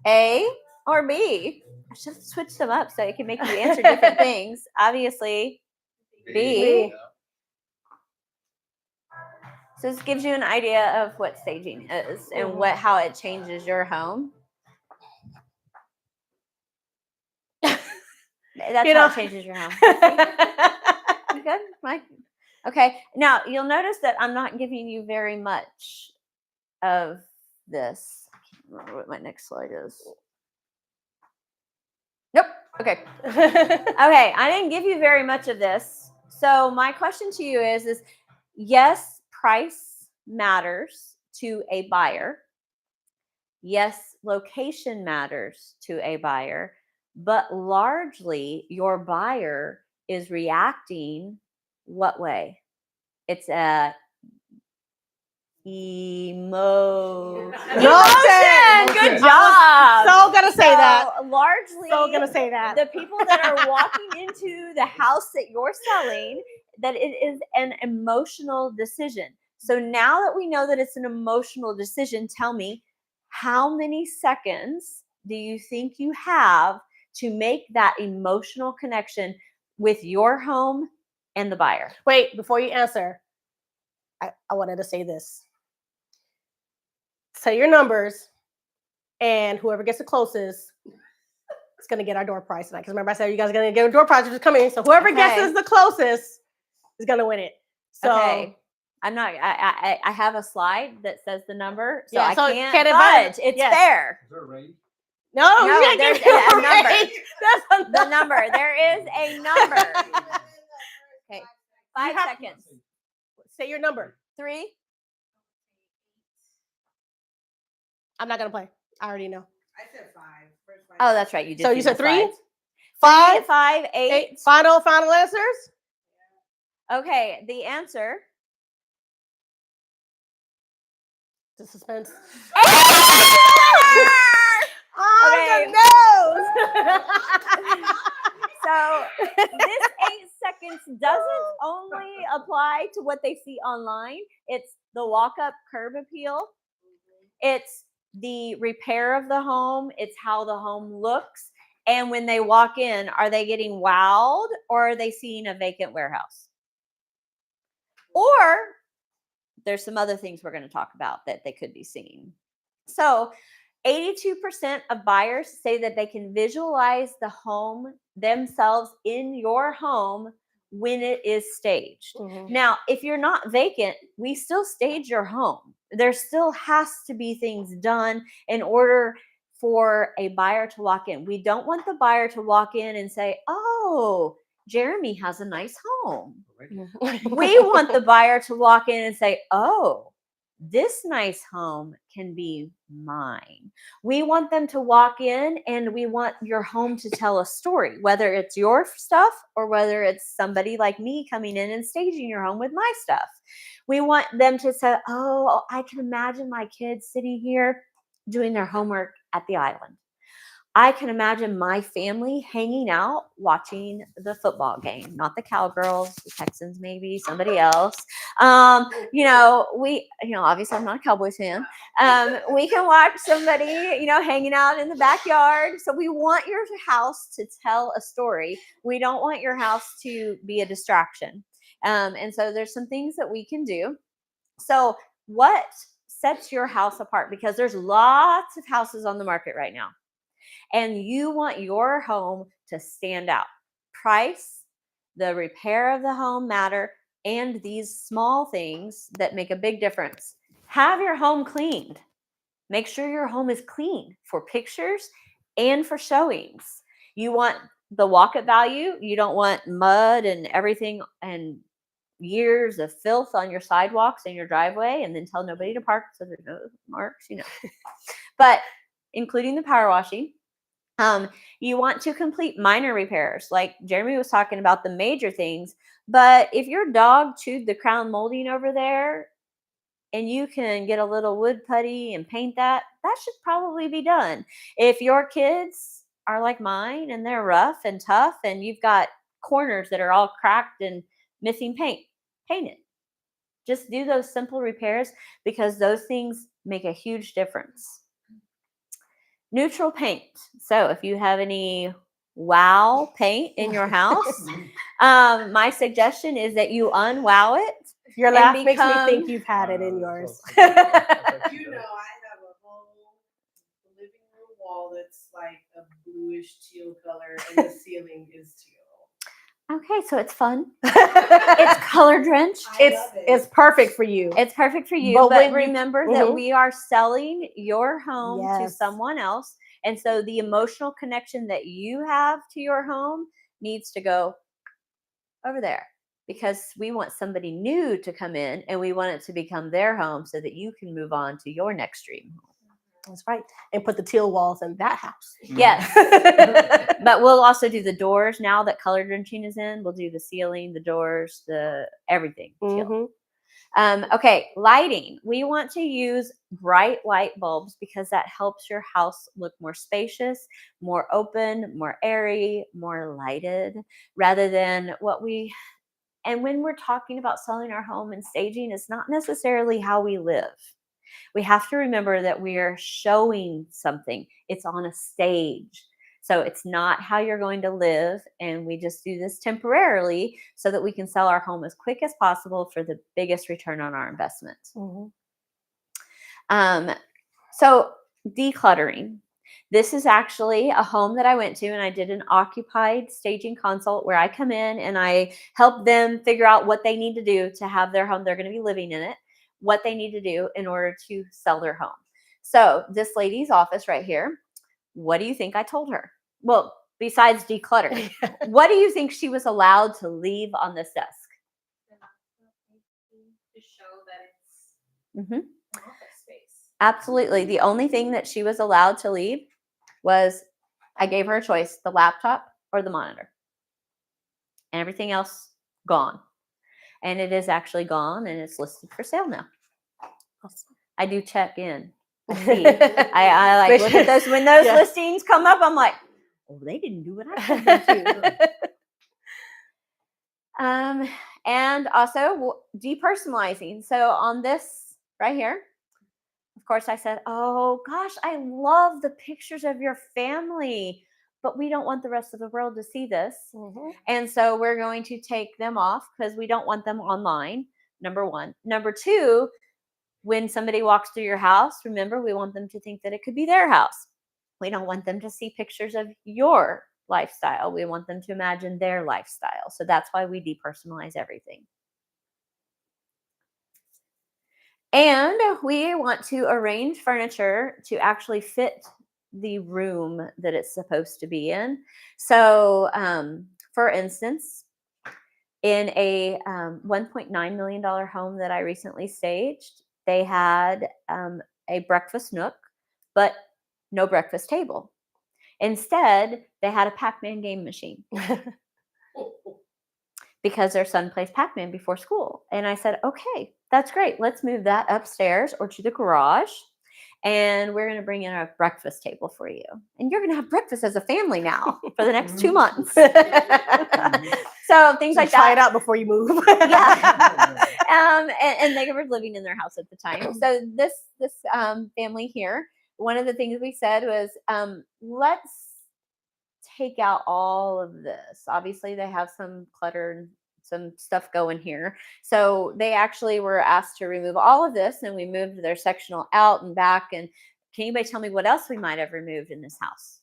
A or B? I should have switched them up so it can make you answer different things. Obviously, B. So this gives you an idea of what staging is and how it changes your home. That's how it changes your home. You good? Mike? Okay. Now you'll notice that I'm not giving you very much of this. I can't remember what my next slide is. Nope. Okay. Okay. I didn't give you very much of this. So my question to you is yes, price matters to a buyer. Yes, location matters to a buyer, but largely your buyer is reacting what way? It's a emotion. Good job. So gonna say that. Largely, So gonna say that. the people that are walking into the house that you're selling, that it is an emotional decision. So now that we know that it's an emotional decision, tell me, how many seconds do you think you have to make that emotional connection with your home and the buyer? Wait, before you answer, I wanted to say this. Say your numbers, and whoever gets the closest is going to get our door price tonight. Because remember, I said you guys are going to get a door prize, which is coming. So whoever guesses the closest is going to win it. So okay. I'm not. I have a slide that says the number, so yeah, I so can't fudge. It's fair. Is there a range? No, you there's can't give a me number. range. That's a The number. There is a number. Okay, 5 seconds. Say your number. 3. I'm not gonna play. I already know. I said 5. Oh, that's right. You did. So see you the said 3? slides. 5, 5, 8. 8. Final answers. Okay, the answer. The suspense. Okay. Oh, So this 8 seconds doesn't only apply to what they see online. It's the walk-up curb appeal. It's the repair of the home. It's how the home looks. And when they walk in, are they getting wowed or are they seeing a vacant warehouse? Or there's some other things we're going to talk about that they could be seeing. So 82% of buyers say that they can visualize the home themselves in your home when it is staged. Mhm. Now, if you're not vacant, we still stage your home. There still has to be things done in order for a buyer to walk in. We don't want the buyer to walk in and say, "Oh, Jeremy has a nice home." We want the buyer to walk in and say, "Oh, this nice home can be mine." We want them to walk in and we want your home to tell a story, whether it's your stuff or whether it's somebody like me coming in and staging your home with my stuff. We want them to say, "Oh, I can imagine my kids sitting here doing their homework at the island. I can imagine my family hanging out watching the football game, not the Cowgirls, the Texans, maybe somebody else. Obviously I'm not a Cowboys fan. We can watch somebody, hanging out in the backyard. So we want your house to tell a story. We don't want your house to be a distraction. And so there's some things that we can do. So what sets your house apart? Because there's lots of houses on the market right now. And you want your home to stand out. Price, the repair of the home matter, and these small things that make a big difference. Have your home cleaned. Make sure your home is clean for pictures and for showings. You want the walk-up value. You don't want mud and everything and years of filth on your sidewalks and your driveway and then tell nobody to park so there's no marks, But including the power washing. You want to complete minor repairs, like Jeremy was talking about the major things. But if your dog chewed the crown molding over there and you can get a little wood putty and paint that should probably be done. If your kids are like mine and they're rough and tough and you've got corners that are all cracked and missing paint it. Just do those simple repairs because those things make a huge difference. Neutral paint. So if you have any wow paint in your house, my suggestion is that you unwow it. Your laugh makes me think you've had it in yours. I have a whole living room wall that's like a bluish teal color, and the ceiling is teal. Okay, so it's fun. It's color drenched. It's perfect for you. It's perfect for you. But But when you- remember that we are selling your home to Yes. someone else. And so the emotional connection that you have to your home needs to go over there because we want somebody new to come in and we want it to become their home so that you can move on to your next dream home. That's right. And put the teal walls in that house. Yes. But we'll also do the doors now that color drenching is in. We'll do the ceiling, the doors, the everything. Teal. Mhm. Okay, lighting. We want to use bright light bulbs because that helps your house look more spacious, more open, more airy, more lighted, rather than and when we're talking about selling our home and staging, it's not necessarily how we live. We have to remember that we are showing something. It's on a stage. So it's not how you're going to live. And we just do this temporarily so that we can sell our home as quick as possible for the biggest return on our investment. Mhm. So decluttering. This is actually a home that I went to and I did an occupied staging consult where I come in and I help them figure out what they need to do to have their home. They're going to be living in it, what they need to do in order to sell their home. So this lady's office right here, what do you think I told her? Well, besides declutter, what do you think she was allowed to leave on this desk? To show that it's Mm-hmm. an office space. Absolutely. The only thing that she was allowed to leave was I gave her a choice, the laptop or the monitor. And everything else gone. And it is actually gone, and it's listed for sale now. Awesome. I do check in. I see. I like look at those when those listings come up. I'm like, oh, they didn't do what I told them to. And also depersonalizing. So on this right here, of course, I said, oh gosh, I love the pictures of your family, but we don't want the rest of the world to see this. Mhm. And so we're going to take them off because we don't want them online. Number one. Number two, when somebody walks through your house, remember, we want them to think that it could be their house. We don't want them to see pictures of your lifestyle. We want them to imagine their lifestyle. So that's why we depersonalize everything. And we want to arrange furniture to actually fit the room that it's supposed to be in. So, for instance, in a $1.9 million home that I recently staged, they had a breakfast nook, but no breakfast table. Instead, they had a Pac-Man game machine because their son plays Pac-Man before school. And I said, okay, that's great. Let's move that upstairs or to the garage. And we're going to bring in a breakfast table for you. And you're going to have breakfast as a family now for the next 2 months. So things like Try that. it out before you move. Yeah. And they were living in their house at the time. So this family here, one of the things we said was, let's take out all of this. Obviously, they have some clutter and some stuff going here. So they actually were asked to remove all of this, and we moved their sectional out and back. And can anybody tell me what else we might have removed in this house?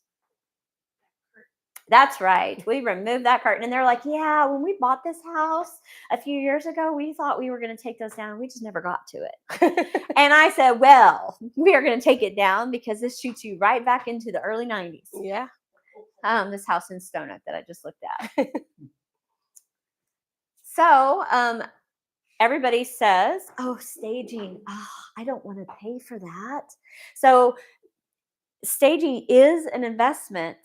That's right. We removed that curtain. And they're like, yeah, when we bought this house a few years ago, we thought we were going to take those down. We just never got to it. And I said, well, we are going to take it down because this shoots you right back into the early 90s. Yeah. This house in Stone Oak that I just looked at. So everybody says, oh, staging. Oh, I don't want to pay for that. So staging is an investment,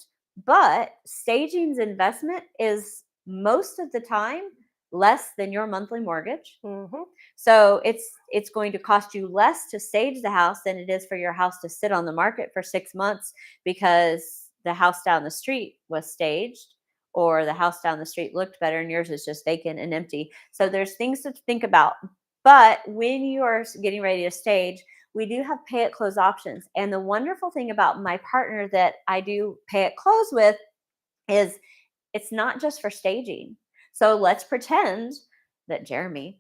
but staging's investment is most of the time less than your monthly mortgage. Mm-hmm. So it's going to cost you less to stage the house than it is for your house to sit on the market for 6 months because the house down the street was staged, or the house down the street looked better and yours is just vacant and empty. So there's things to think about. But when you are getting ready to stage, we do have pay at close options. And the wonderful thing about my partner that I do pay at close with is it's not just for staging. So let's pretend that Jeremy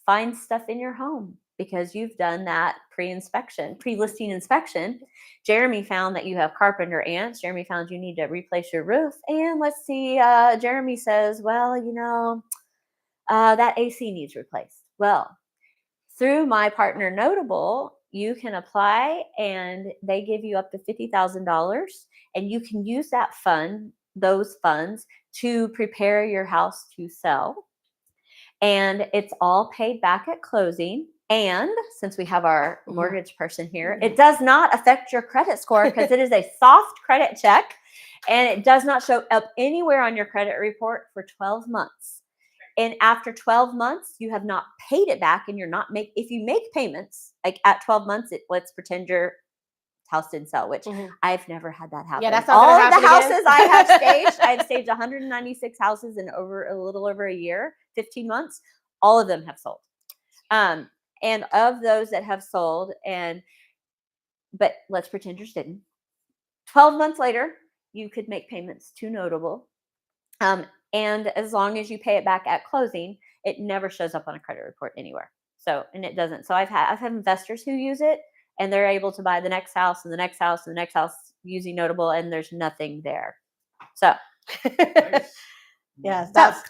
finds stuff in your home because you've done that pre-listing inspection. Jeremy found that you have carpenter ants. Jeremy found you need to replace your roof. And let's see, Jeremy says, well, that AC needs replaced. Well, through my partner Notable, you can apply and they give you up to $50,000 and you can use those funds to prepare your house to sell. And it's all paid back at closing. And since we have our mortgage person here, it does not affect your credit score because it is a soft credit check and it does not show up anywhere on your credit report for 12 months. And after 12 months, you have not paid it back and you're not if you make payments, like at 12 months, let's pretend your house didn't sell, which I've never had that happen. Yeah, that's not all gonna of the happen houses again. I have staged. I've staged 196 houses in a little over a year, 15 months. All of them have sold. And of those that have sold, but let's pretend yours didn't. 12 months later, you could make payments to Notable. And as long as you pay it back at closing, it never shows up on a credit report anywhere. So, and it doesn't. So I've had investors who use it and they're able to buy the next house and the next house and the next house using Notable, and there's nothing there. So, yes, that's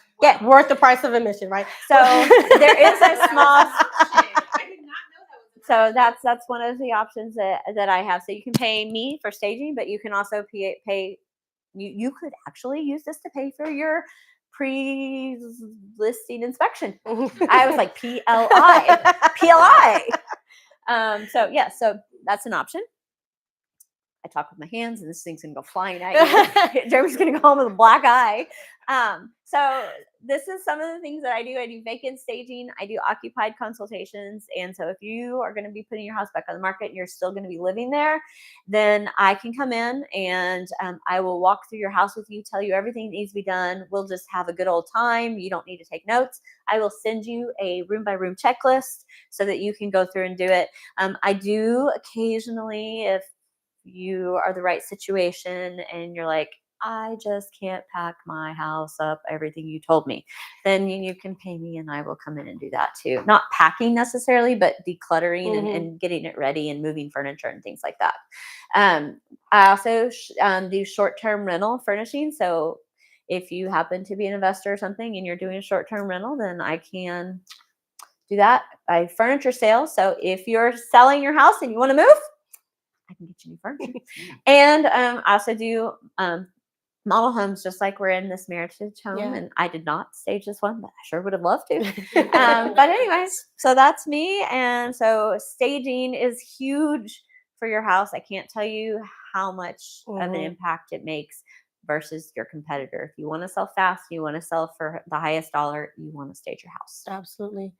worth the price of admission, right? So there is a small. I did not know that was. So that's one of the options that I have. So you can pay me for staging, but you can also pay. You could actually use this to pay for your pre-listing inspection. I was like PLI. So yeah, so that's an option. I talk with my hands, and this thing's gonna go flying at you. Jeremy's gonna go home with a black eye. So this is some of the things that I do. I do vacant staging. I do occupied consultations. And so if you are going to be putting your house back on the market and you're still going to be living there, then I can come in and I will walk through your house with you, tell you everything that needs to be done. We'll just have a good old time. You don't need to take notes. I will send you a room by room checklist so that you can go through and do it. I do occasionally, if you are the right situation and you're like, I just can't pack my house up, everything you told me, then you can pay me and I will come in and do that too. Not packing necessarily, but decluttering and getting it ready and moving furniture and things like that. I also do short-term rental furnishing. So if you happen to be an investor or something and you're doing a short-term rental, then I can do that by furniture sales. So if you're selling your house and you want to move, I can get you new furniture. And I also do model homes, just like we're in this Meritage home. Yeah. And I did not stage this one, but I sure would have loved to. But anyways, so that's me. And so staging is huge for your house. I can't tell you how much of an impact it makes versus your competitor. If you want to sell fast, you want to sell for the highest dollar, you want to stage your house. Absolutely.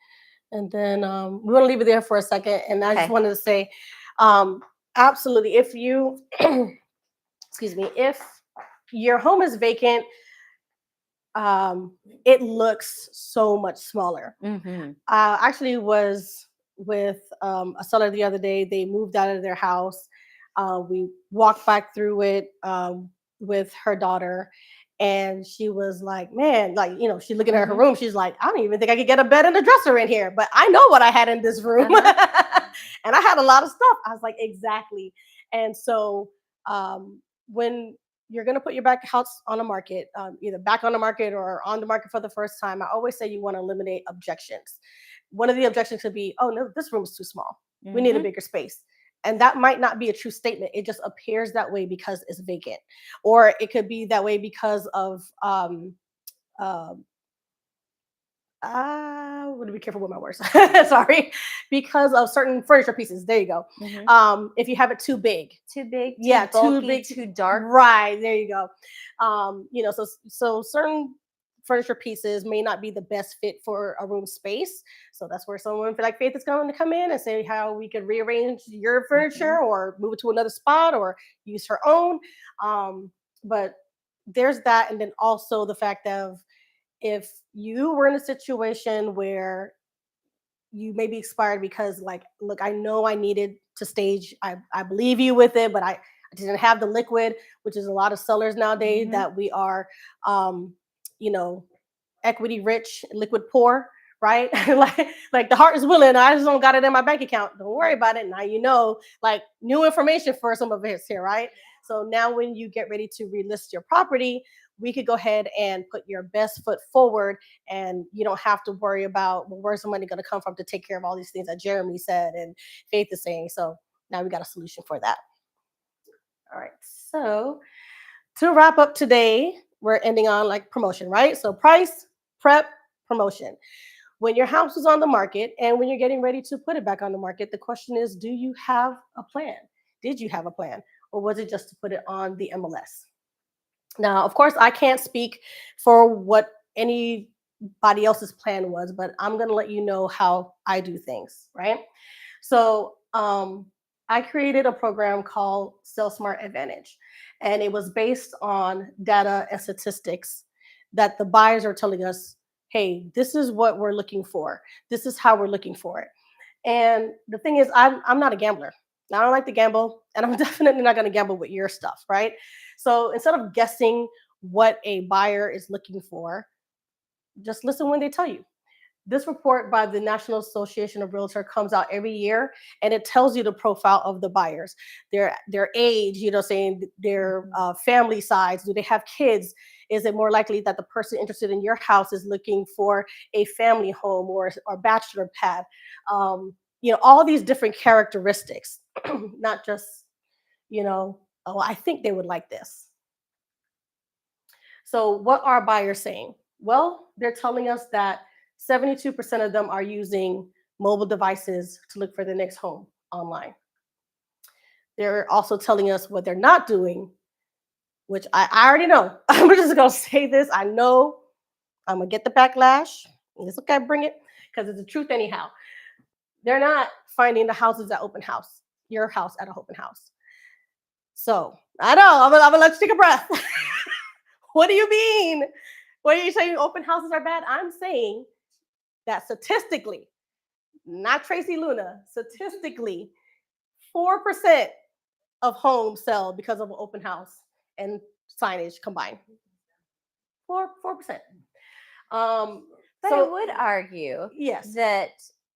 And then we want to leave it there for a second. And I just wanted to say, absolutely, if you, excuse me, if your home is vacant, it looks so much smaller. I actually was with a seller the other day. They moved out of their house. We walked back through it with her daughter. And she was like, man, like, you know, she's looking at her room. She's like, I don't even think I could get a bed and a dresser in here, but I know what I had in this room. And I had a lot of stuff. I was like, exactly. And so when you're going to put your back house on the market, either back on the market or on the market for the first time, I always say you want to eliminate objections. One of the objections could be, oh, no, this room is too small. We need a bigger space. And that might not be a true statement. It just appears that way because it's vacant. Or it could be that way because of, I want to be careful with my words. Sorry. Because of certain furniture pieces. There you go. If you have it too big. Too big, Yeah, bulky, too big, too dark. Right. There you go. You know, so certain furniture pieces may not be the best fit for a room space. So that's where someone like Faith is going to come in and say how we could rearrange your furniture or move it to another spot or use her own. But there's that. And then also the fact of if you were in a situation where you may be expired because like, look, I know I needed to stage. I believe you with it, but I didn't have the liquid, which is a lot of sellers nowadays that we are, you know, equity rich, liquid poor, right? like the heart is willing. I just don't got it in my bank account. Don't worry about it. Now, you know, like new information for some of us here, right? So now when you get ready to relist your property, we could go ahead and put your best foot forward and you don't have to worry about, well, where's the money going to come from to take care of all these things that Jeremy said and Faith is saying. So now we got a solution for that. All right. So to wrap up today, we're ending on like promotion, right? So price, prep, promotion. When your house is on the market and when you're getting ready to put it back on the market, the question is, do you have a plan? Did you have a plan? Or was it just to put it on the MLS? Now, of course, I can't speak for what anybody else's plan was, but I'm going to let you know how I do things, right? So I created a program called Sell Smart Advantage, and it was based on data and statistics that the buyers are telling us, hey, this is what we're looking for. This is how we're looking for it. And the thing is, I'm not a gambler. I don't like to gamble, and I'm definitely not going to gamble with your stuff, right? So instead of guessing what a buyer is looking for, just listen when they tell you. This report by the National Association of Realtor comes out every year, and it tells you the profile of the buyers, their age, you know, saying their family size. Do they have kids? Is it more likely that the person interested in your house is looking for a family home or bachelor pad? You know, all these different characteristics, not just, you know, oh, I think they would like this. So what are buyers saying? Well, they're telling us that 72% of them are using mobile devices to look for the next home online. they're also telling us what they're not doing, which I already know. I'm just gonna say this. I know I'm gonna get the backlash. It's okay, bring it, because it's the truth anyhow. They're not finding the houses at open house, your house at an open house. So I know I'm gonna let you take a breath. What do you mean? What are you saying? Open houses are bad? I'm saying that statistically, not Tracey Luna, statistically, 4% of homes sell because of an open house and signage combined. 4%. But I would argue yes, that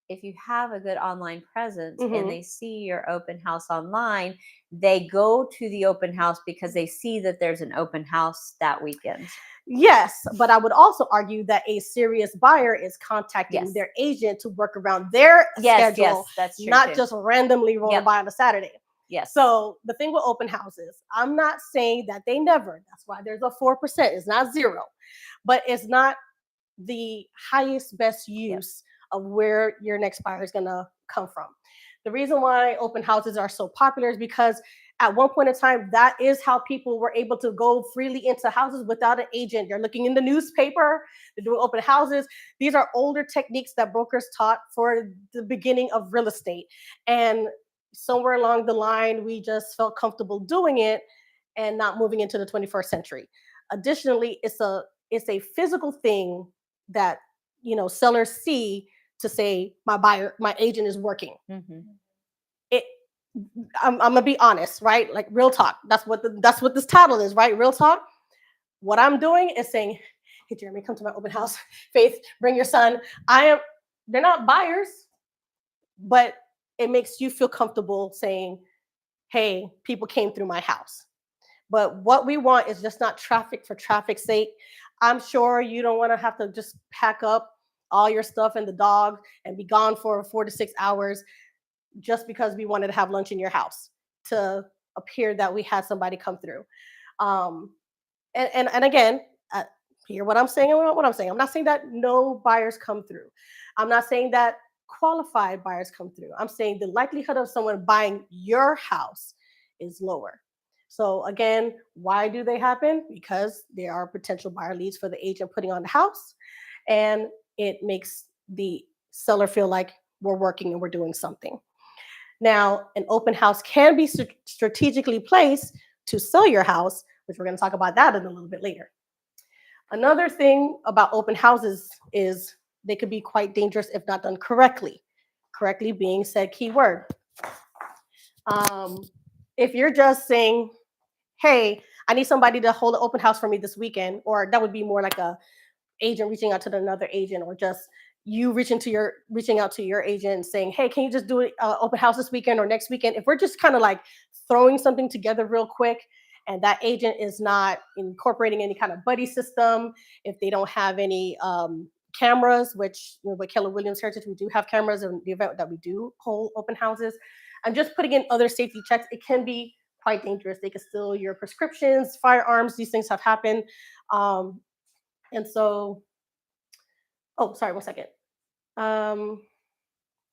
if you have a good online presence Mhm. and they see your open house online, they go to the open house because they see that there's an open house that weekend. yes, but I would also argue that a serious buyer is contacting Yes. their agent to work around their Yes, schedule, that's true. not too. just randomly rolling Yep. by on a Saturday. Yes. So the thing with open houses, I'm not saying that they never. That's why there's a 4%. It's not zero, but it's not the highest best use of where your next buyer is gonna come from. The reason why open houses are so popular is because at one point in time, that is how people were able to go freely into houses without an agent. You're looking in the newspaper, they're doing open houses. These are older techniques that brokers taught for the beginning of real estate. And somewhere along the line, we just felt comfortable doing it and not moving into the 21st century. Additionally, it's a physical thing that sellers see to say my agent is working. Mhm. It I'm gonna be honest, right? Like real talk. That's what this title is, right? Real talk. What I'm doing is saying, hey Jeremy, come to my open house. Faith, bring your son. They're not buyers, but it makes you feel comfortable saying, hey, people came through my house. But what we want is just not traffic for traffic's sake. I'm sure you don't want to have to just pack up all your stuff and the dog and be gone for 4 to 6 hours just because we wanted to have lunch in your house to appear that we had somebody come through. Um, and again, hear what I'm saying and what I'm saying. I'm not saying that no buyers come through. I'm not saying that qualified buyers come through. I'm saying the likelihood of someone buying your house is lower. So again, why do they happen? Because there are potential buyer leads for the agent putting on the house, and it makes the seller feel like we're working and we're doing something. Now, an open house can be strategically placed to sell your house, which we're going to talk about that in a little bit later. Another thing about open houses is they could be quite dangerous if not done correctly. Correctly being said keyword. If you're just saying, hey, I need somebody to hold an open house for me this weekend, or that would be more like a agent reaching out to another agent, or just you reaching out to your agent and saying, hey, can you just do an open house this weekend or next weekend? If we're just kind of like throwing something together real quick, and that agent is not incorporating any kind of buddy system, if they don't have any cameras, which with Keller Williams Heritage, we do have cameras in the event that we do hold open houses, and just putting in other safety checks, it can be quite dangerous. They can steal your prescriptions, firearms. These things have happened. And so, oh, sorry, 1 second.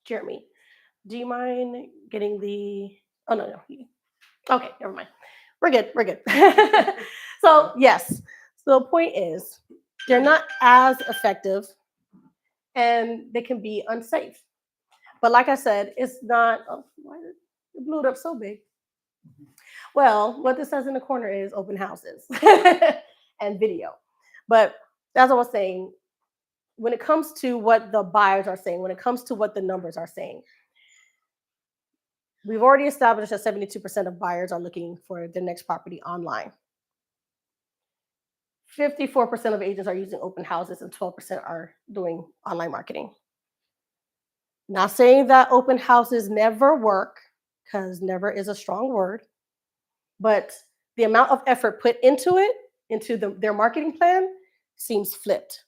Jeremy, do you mind getting the, oh, no. Okay, never mind. We're good. So, yes. So the point is, they're not as effective and they can be unsafe. But like I said, it's not, oh, why did it blew it up so big? Well, what this says in the corner is open houses and video. But as I was saying, when it comes to what the buyers are saying, when it comes to what the numbers are saying, we've already established that 72% of buyers are looking for their next property online. 54% of agents are using open houses and 12% are doing online marketing. Not saying that open houses never work, because never is a strong word, but the amount of effort put into it, into their marketing plan, seems flipped,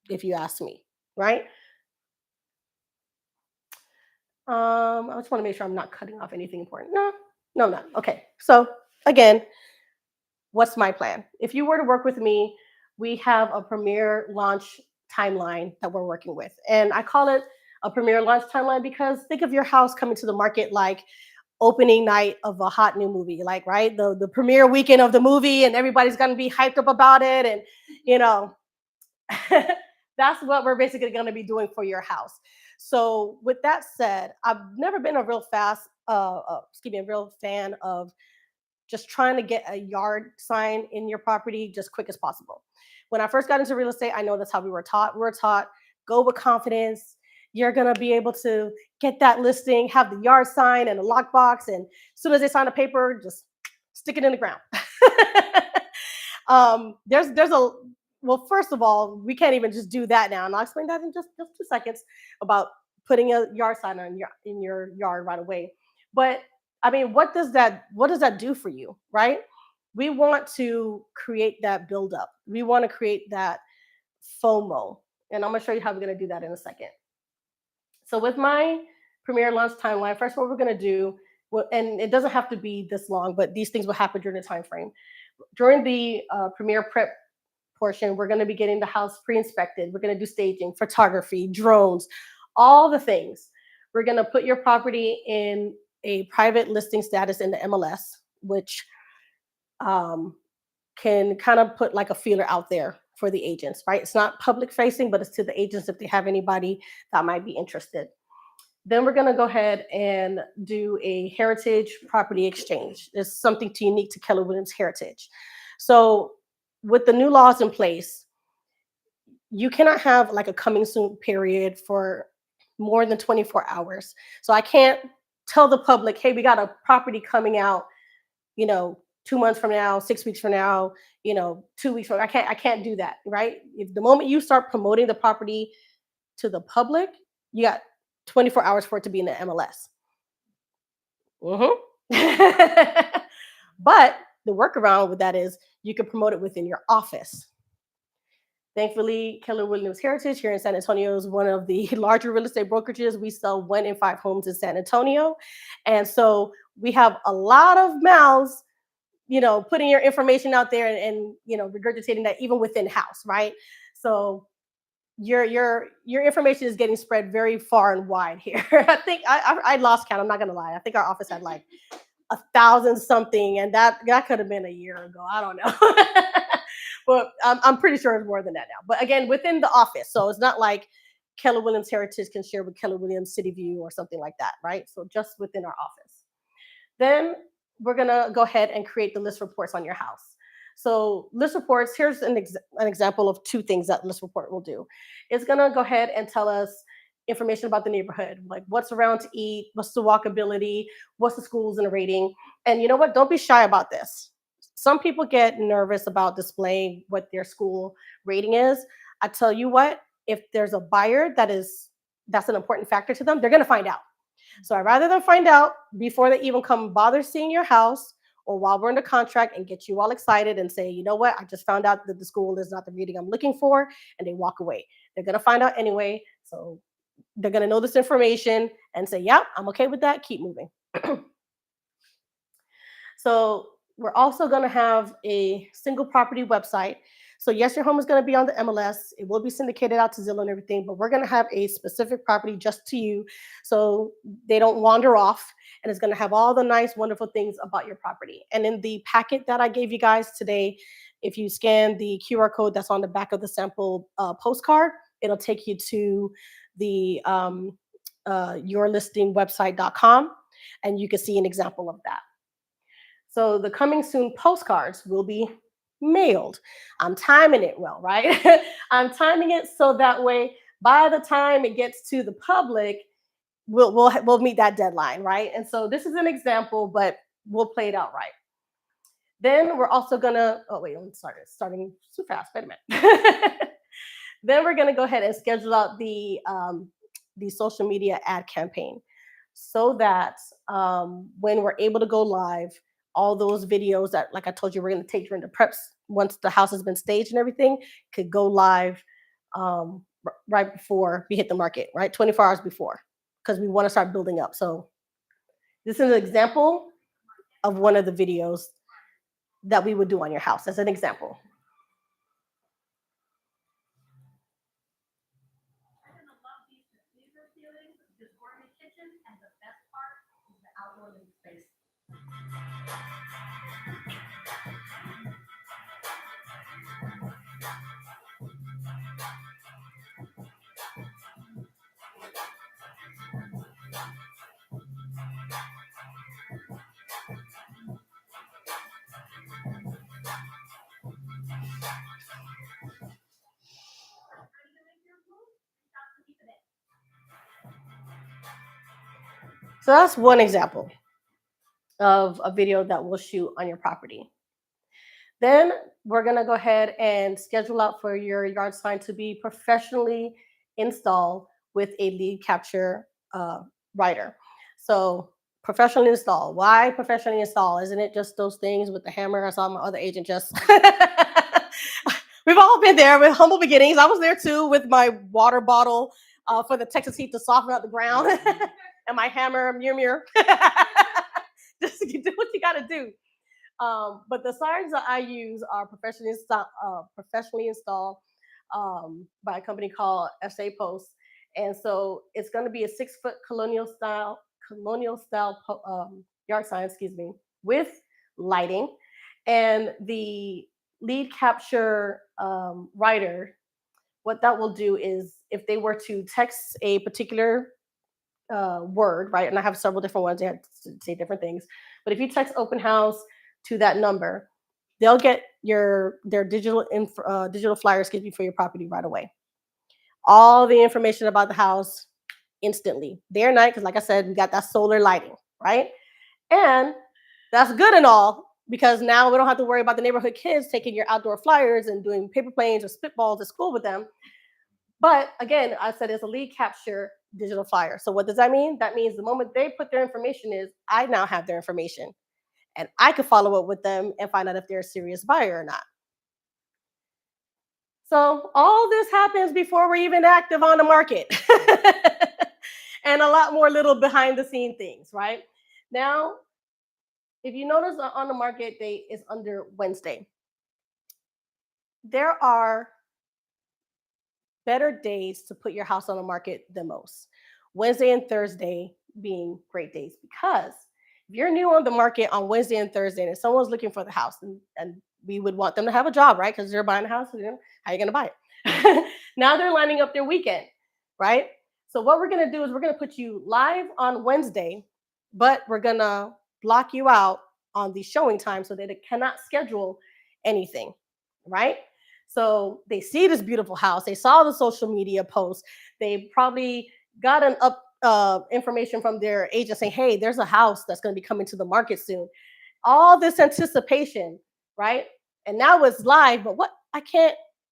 if you ask me, right? I just want to make sure I'm not cutting off anything important. No, not. Okay. So again, what's my plan? If you were to work with me, we have a premier launch timeline that we're working with. And I call it a premier launch timeline because think of your house coming to the market like opening night of a hot new movie, like, right, the premiere weekend of the movie, and everybody's going to be hyped up about it, and you know, that's what we're basically going to be doing for your house. So with that said, I've never been a real fan of just trying to get a yard sign in your property just quick as possible. When I first got into real estate, I know that's how we were taught. We were taught, go with confidence. You're gonna be able to get that listing, have the yard sign and a lockbox, and as soon as they sign a paper, just stick it in the ground. There's a well, first of all, we can't even just do that now, and I'll explain that in just 2 seconds about putting a yard sign on in your yard right away. But I mean, what does that do for you, right? We want to create that buildup. We want to create that FOMO, and I'm gonna show you how we're gonna do that in a second. So with my Premier launch timeline, first what we're gonna do, and it doesn't have to be this long, but these things will happen during the time frame. During the Premier prep portion, we're going to be getting the house pre-inspected. We're going to do staging, photography, drones, all the things. We're going to put your property in a private listing status in the MLS, which can kind of put like a feeler out there for the agents, right? It's not public facing, but it's to the agents if they have anybody that might be interested. Then we're going to go ahead and do a heritage property exchange. It's something unique to Keller Williams Heritage. So with the new laws in place, you cannot have like a coming soon period for more than 24 hours. So I can't tell the public, hey, we got a property coming out, 2 months from now, 6 weeks from now, 2 weeks from now. I can't do that, right? If the moment you start promoting the property to the public, you got 24 hours for it to be in the MLS. But the workaround with that is you can promote it within your office. Thankfully, Keller Williams Heritage here in San Antonio is one of the larger real estate brokerages. We sell 1 in 5 homes in San Antonio. And so we have a lot of mouths, putting your information out there and regurgitating that even within house, right? So your information is getting spread very far and wide here. I think I lost count. I'm not gonna lie. I think our office had like 1,000 something, and that could have been a year ago. I don't know, but I'm pretty sure it's more than that now. But again, within the office, so it's not like Keller Williams Heritage can share with Keller Williams City View or something like that, right? So just within our office. Then we're gonna go ahead and create the list reports on your house. So list reports, here's an example of 2 things that list report will do. It's gonna go ahead and tell us information about the neighborhood, like what's around to eat, what's the walkability, what's the schools and the rating. And you know what? Don't be shy about this. Some people get nervous about displaying what their school rating is. I tell you what, if there's a buyer that's an important factor to them, they're gonna find out. So I'd rather them find out before they even come bother seeing your house or while we're in the contract and get you all excited and say, you know what, I just found out that the school is not the reading I'm looking for, and they walk away. They're going to find out anyway. So they're going to know this information and say, yeah, I'm okay with that. Keep moving. So we're also going to have a single property website. So yes, your home is going to be on the MLS. It will be syndicated out to Zillow and everything, but we're going to have a specific property just to you so they don't wander off. And it's going to have all the nice, wonderful things about your property. And in the packet that I gave you guys today, if you scan the QR code that's on the back of the sample postcard, it'll take you to the yourlistingwebsite.com, and you can see an example of that. So the coming soon postcards will be mailed. I'm timing it well, right? I'm timing it so that way by the time it gets to the public, we'll meet that deadline, right? And so this is an example, but we'll play it out right. Then we're also gonna, oh wait, I'm starting too fast, wait a minute. Then we're gonna go ahead and schedule out the social media ad campaign so that when we're able to go live, all those videos that, like I told you, we're going to take during the preps, once the house has been staged and everything, could go live right before we hit the market, right? 24 hours before, because we want to start building up. So this is an example of one of the videos that we would do on your house as an example. So that's one example of a video that we'll shoot on your property. Then we're gonna go ahead and schedule out for your yard sign to be professionally installed with a lead capture writer. So professionally installed. Why professionally installed? Isn't it just those things with the hammer? I saw my other agent just. We've all been there with humble beginnings. I was there too with my water bottle for the Texas heat to soften out the ground and my hammer, mirror. Just do what you got to do. But the signs that I use are professionally installed by a company called SA Post, and so it's going to be a 6-foot colonial style yard sign, with lighting, and the lead capture writer. What that will do is, if they were to text a particular word, right, and I have several different ones, they have to say different things, but if you text open house to that number, they'll get their digital flyer, for your property right away. All the information about the house instantly, day or night, because like I said, we got that solar lighting, right? And that's good and all, because now we don't have to worry about the neighborhood kids taking your outdoor flyers and doing paper planes or spitballs at school with them. But again, I said it's a lead capture digital flyer. So what does that mean? That means the moment they put their information in, I now have their information. And I could follow up with them and find out if they're a serious buyer or not. So all this happens before we're even active on the market. And a lot more little behind the scene things, right? Now, if you notice, the on the market date is under Wednesday. There are better days to put your house on the market than most. Wednesday and Thursday being great days, because if you're new on the market on Wednesday and Thursday, and if someone's looking for the house, and we would want them to have a job, right? Because they're buying a house, how are you going to buy it? Now they're lining up their weekend, right? So what we're going to do is we're going to put you live on Wednesday, but we're going to block you out on the showing time so that it cannot schedule anything, right? So they see this beautiful house. They saw the social media posts. They probably got an information from their agent saying, hey, there's a house that's going to be coming to the market soon. All this anticipation, right? And now it's live, but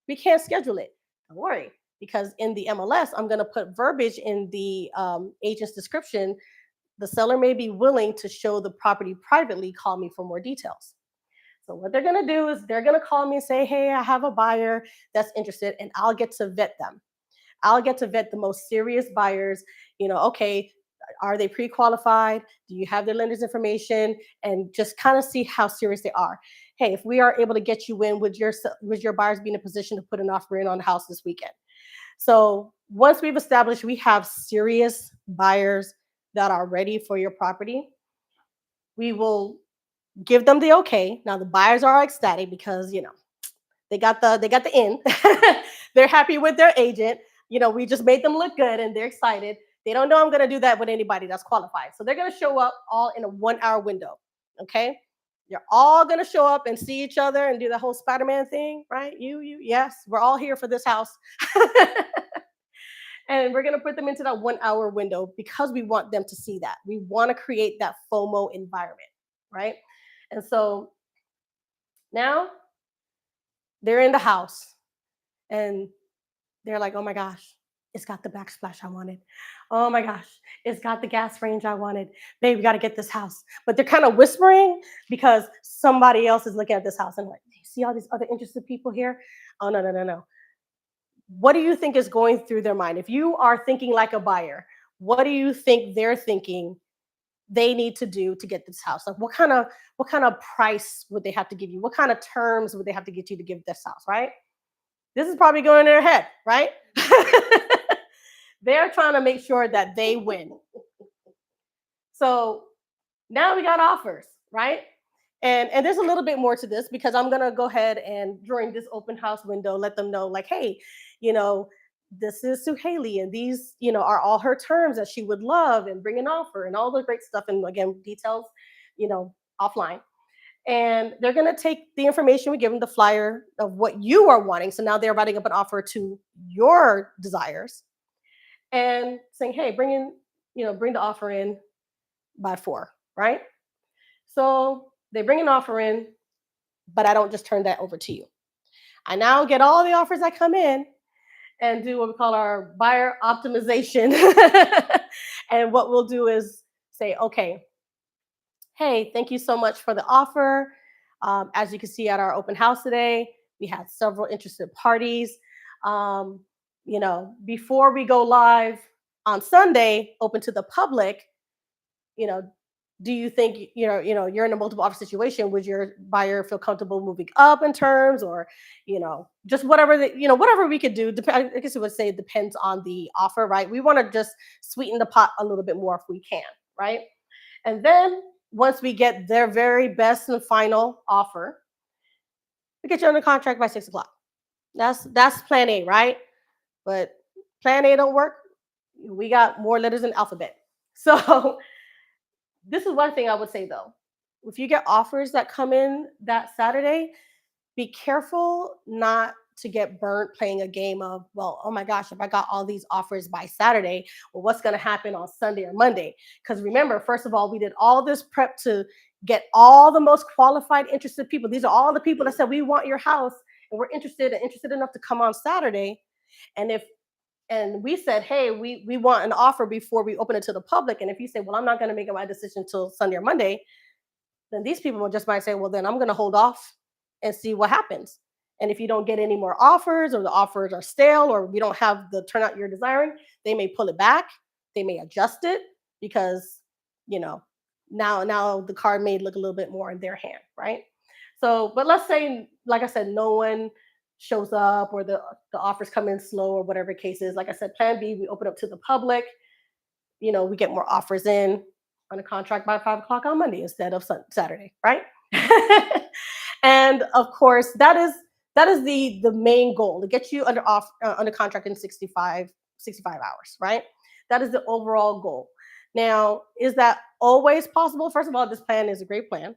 we can't schedule it. Don't worry, because in the MLS, I'm going to put verbiage in the agent's description. The seller may be willing to show the property privately. Call me for more details. So what they're going to do is they're going to call me and say, hey, I have a buyer that's interested, and I'll get to vet them. I'll get to vet the most serious buyers. Okay, are they pre-qualified? Do you have their lender's information? And just kind of see how serious they are. Hey, if we are able to get you in, would your buyers be in a position to put an offer in on the house this weekend? So once we've established we have serious buyers that are ready for your property, we will give them the okay. Now the buyers are ecstatic because they got the in. They're happy with their agent. We just made them look good and they're excited. They don't know I'm going to do that with anybody that's qualified. So they're going to show up all in a 1-hour window. Okay. You're all going to show up and see each other and do the whole Spider-Man thing, right? Yes, we're all here for this house. And we're going to put them into that 1-hour window because we want them to see that. We want to create that FOMO environment, right? And so now they're in the house and they're like, oh my gosh, it's got the backsplash I wanted. Oh my gosh, it's got the gas range I wanted. Babe, we got to get this house. But they're kind of whispering because somebody else is looking at this house and like, do you see all these other interested people here? Oh, no. What do you think is going through their mind? If you are thinking like a buyer, what do you think they're thinking they need to do to get this house? Like what kind of price would they have to give you? What kind of terms would they have to get you to give this house, right? This is probably going in their head, right? They're trying to make sure that they win. So Now we got offers, right? And there's a little bit more to this because I'm gonna go ahead and during this open house window let them know like, hey, you know, this is Suhaili and these, are all her terms that she would love and bring an offer and all the great stuff. And again, details, offline. And they're gonna take the information we give them, the flyer of what you are wanting. So now they're writing up an offer to your desires and saying, hey, bring the offer in by 4, right? So they bring an offer in, but I don't just turn that over to you. I now get all the offers that come in and do what we call our buyer optimization. And what we'll do is say, okay, hey, thank you so much for the offer. As you can see at our open house today, we had several interested parties. Before we go live on Sunday, open to the public, you know, do you think you're in a multiple offer situation? Would your buyer feel comfortable moving up in terms, or just whatever whatever we could do? I guess it would say it depends on the offer, right? We want to just sweeten the pot a little bit more if we can, right? And then once we get their very best and final offer, we get you under contract by 6 o'clock. That's plan A, right? But plan A don't work. We got more letters in the alphabet. So this is one thing I would say though. If you get offers that come in that Saturday, be careful not to get burnt playing a game of, well, oh my gosh, if I got all these offers by Saturday, well, what's going to happen on Sunday or Monday? Because remember, first of all, we did all this prep to get all the most qualified, interested people. These are all the people that said, we want your house and we're interested enough to come on Saturday. And we said, hey, we want an offer before we open it to the public. And if you say, well, I'm not going to make my decision until Sunday or Monday, then these people might say, well, then I'm going to hold off and see what happens. And if you don't get any more offers, or the offers are stale, or we don't have the turnout you're desiring, they may pull it back. They may adjust it because, now the card may look a little bit more in their hand, right? So, but let's say, like I said, no one shows up, or the offers come in slow, or whatever the case is. Like I said, plan B, we open up to the public. We get more offers in on a contract by 5 o'clock on Monday instead of Saturday, right? And of course, that is the main goal, to get you under contract in 65 hours, right? That is the overall goal. Now, is that always possible? First of all, this plan is a great plan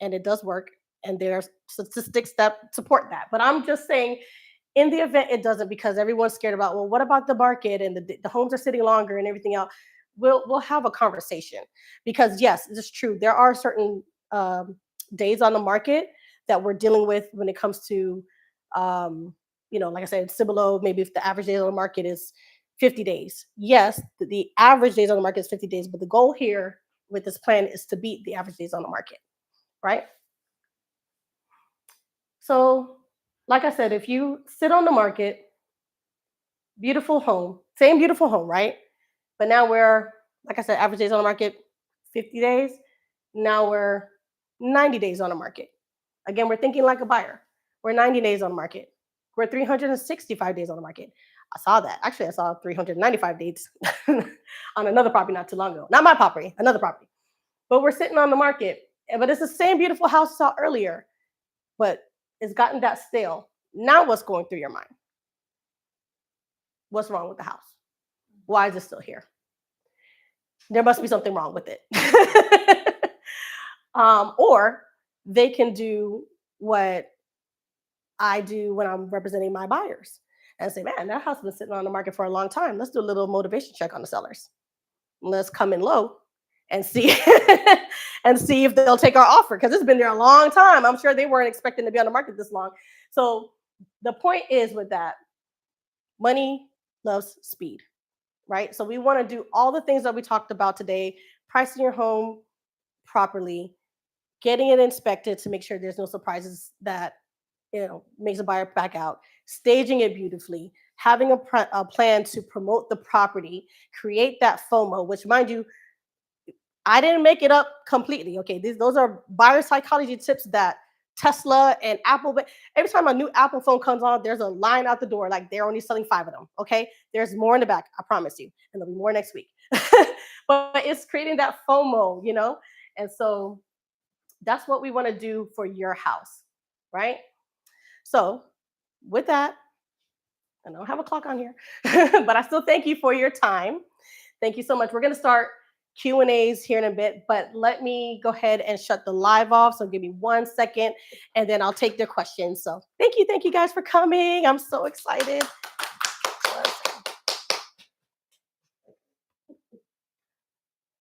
and it does work. And there's statistics that support that. But I'm just saying, in the event it doesn't, because everyone's scared about, well, what about the market and the homes are sitting longer and everything else? We'll have a conversation, because yes, it's true. There are certain days on the market that we're dealing with when it comes to, like I said, Cibolo, maybe if the average days on the market is 50 days. Yes, the average days on the market is 50 days, but the goal here with this plan is to beat the average days on the market, right? So, like I said, if you sit on the market, beautiful home, same beautiful home, right? But now we're, like I said, average days on the market, 50 days. Now we're 90 days on the market. Again, we're thinking like a buyer. We're 90 days on the market. We're 365 days on the market. I saw that. Actually, I saw 395 days on another property not too long ago. Not my property, another property. But we're sitting on the market. But it's the same beautiful house I saw earlier. But it's gotten that stale. Now what's going through your mind? What's wrong with the house? Why is it still here? There must be something wrong with it. Or they can do what I do when I'm representing my buyers and say, man, that house has been sitting on the market for a long time. Let's do a little motivation check on the sellers. Let's come in low and see and see if they'll take our offer, because it's been there a long time. I'm sure they weren't expecting to be on the market this long. So the point is with that, money loves speed, right? So we want to do all the things that we talked about today: pricing your home properly, getting it inspected to make sure there's no surprises that makes a buyer back out, staging it beautifully, having a plan to promote the property, create that FOMO, which, mind you, I didn't make it up completely. Okay, those are buyer psychology tips that Tesla and Apple. But every time a new Apple phone comes on, there's a line out the door like they're only selling 5 of them. Okay, there's more in the back, I promise you, and there'll be more next week. But it's creating that FOMO, And so that's what we want to do for your house, right? So with that, I don't have a clock on here, but I still thank you for your time. Thank you so much. We're going to start Q&As here in a bit, but let me go ahead and shut the live off. So give me 1 second and then I'll take their questions. So thank you guys for coming. I'm so excited.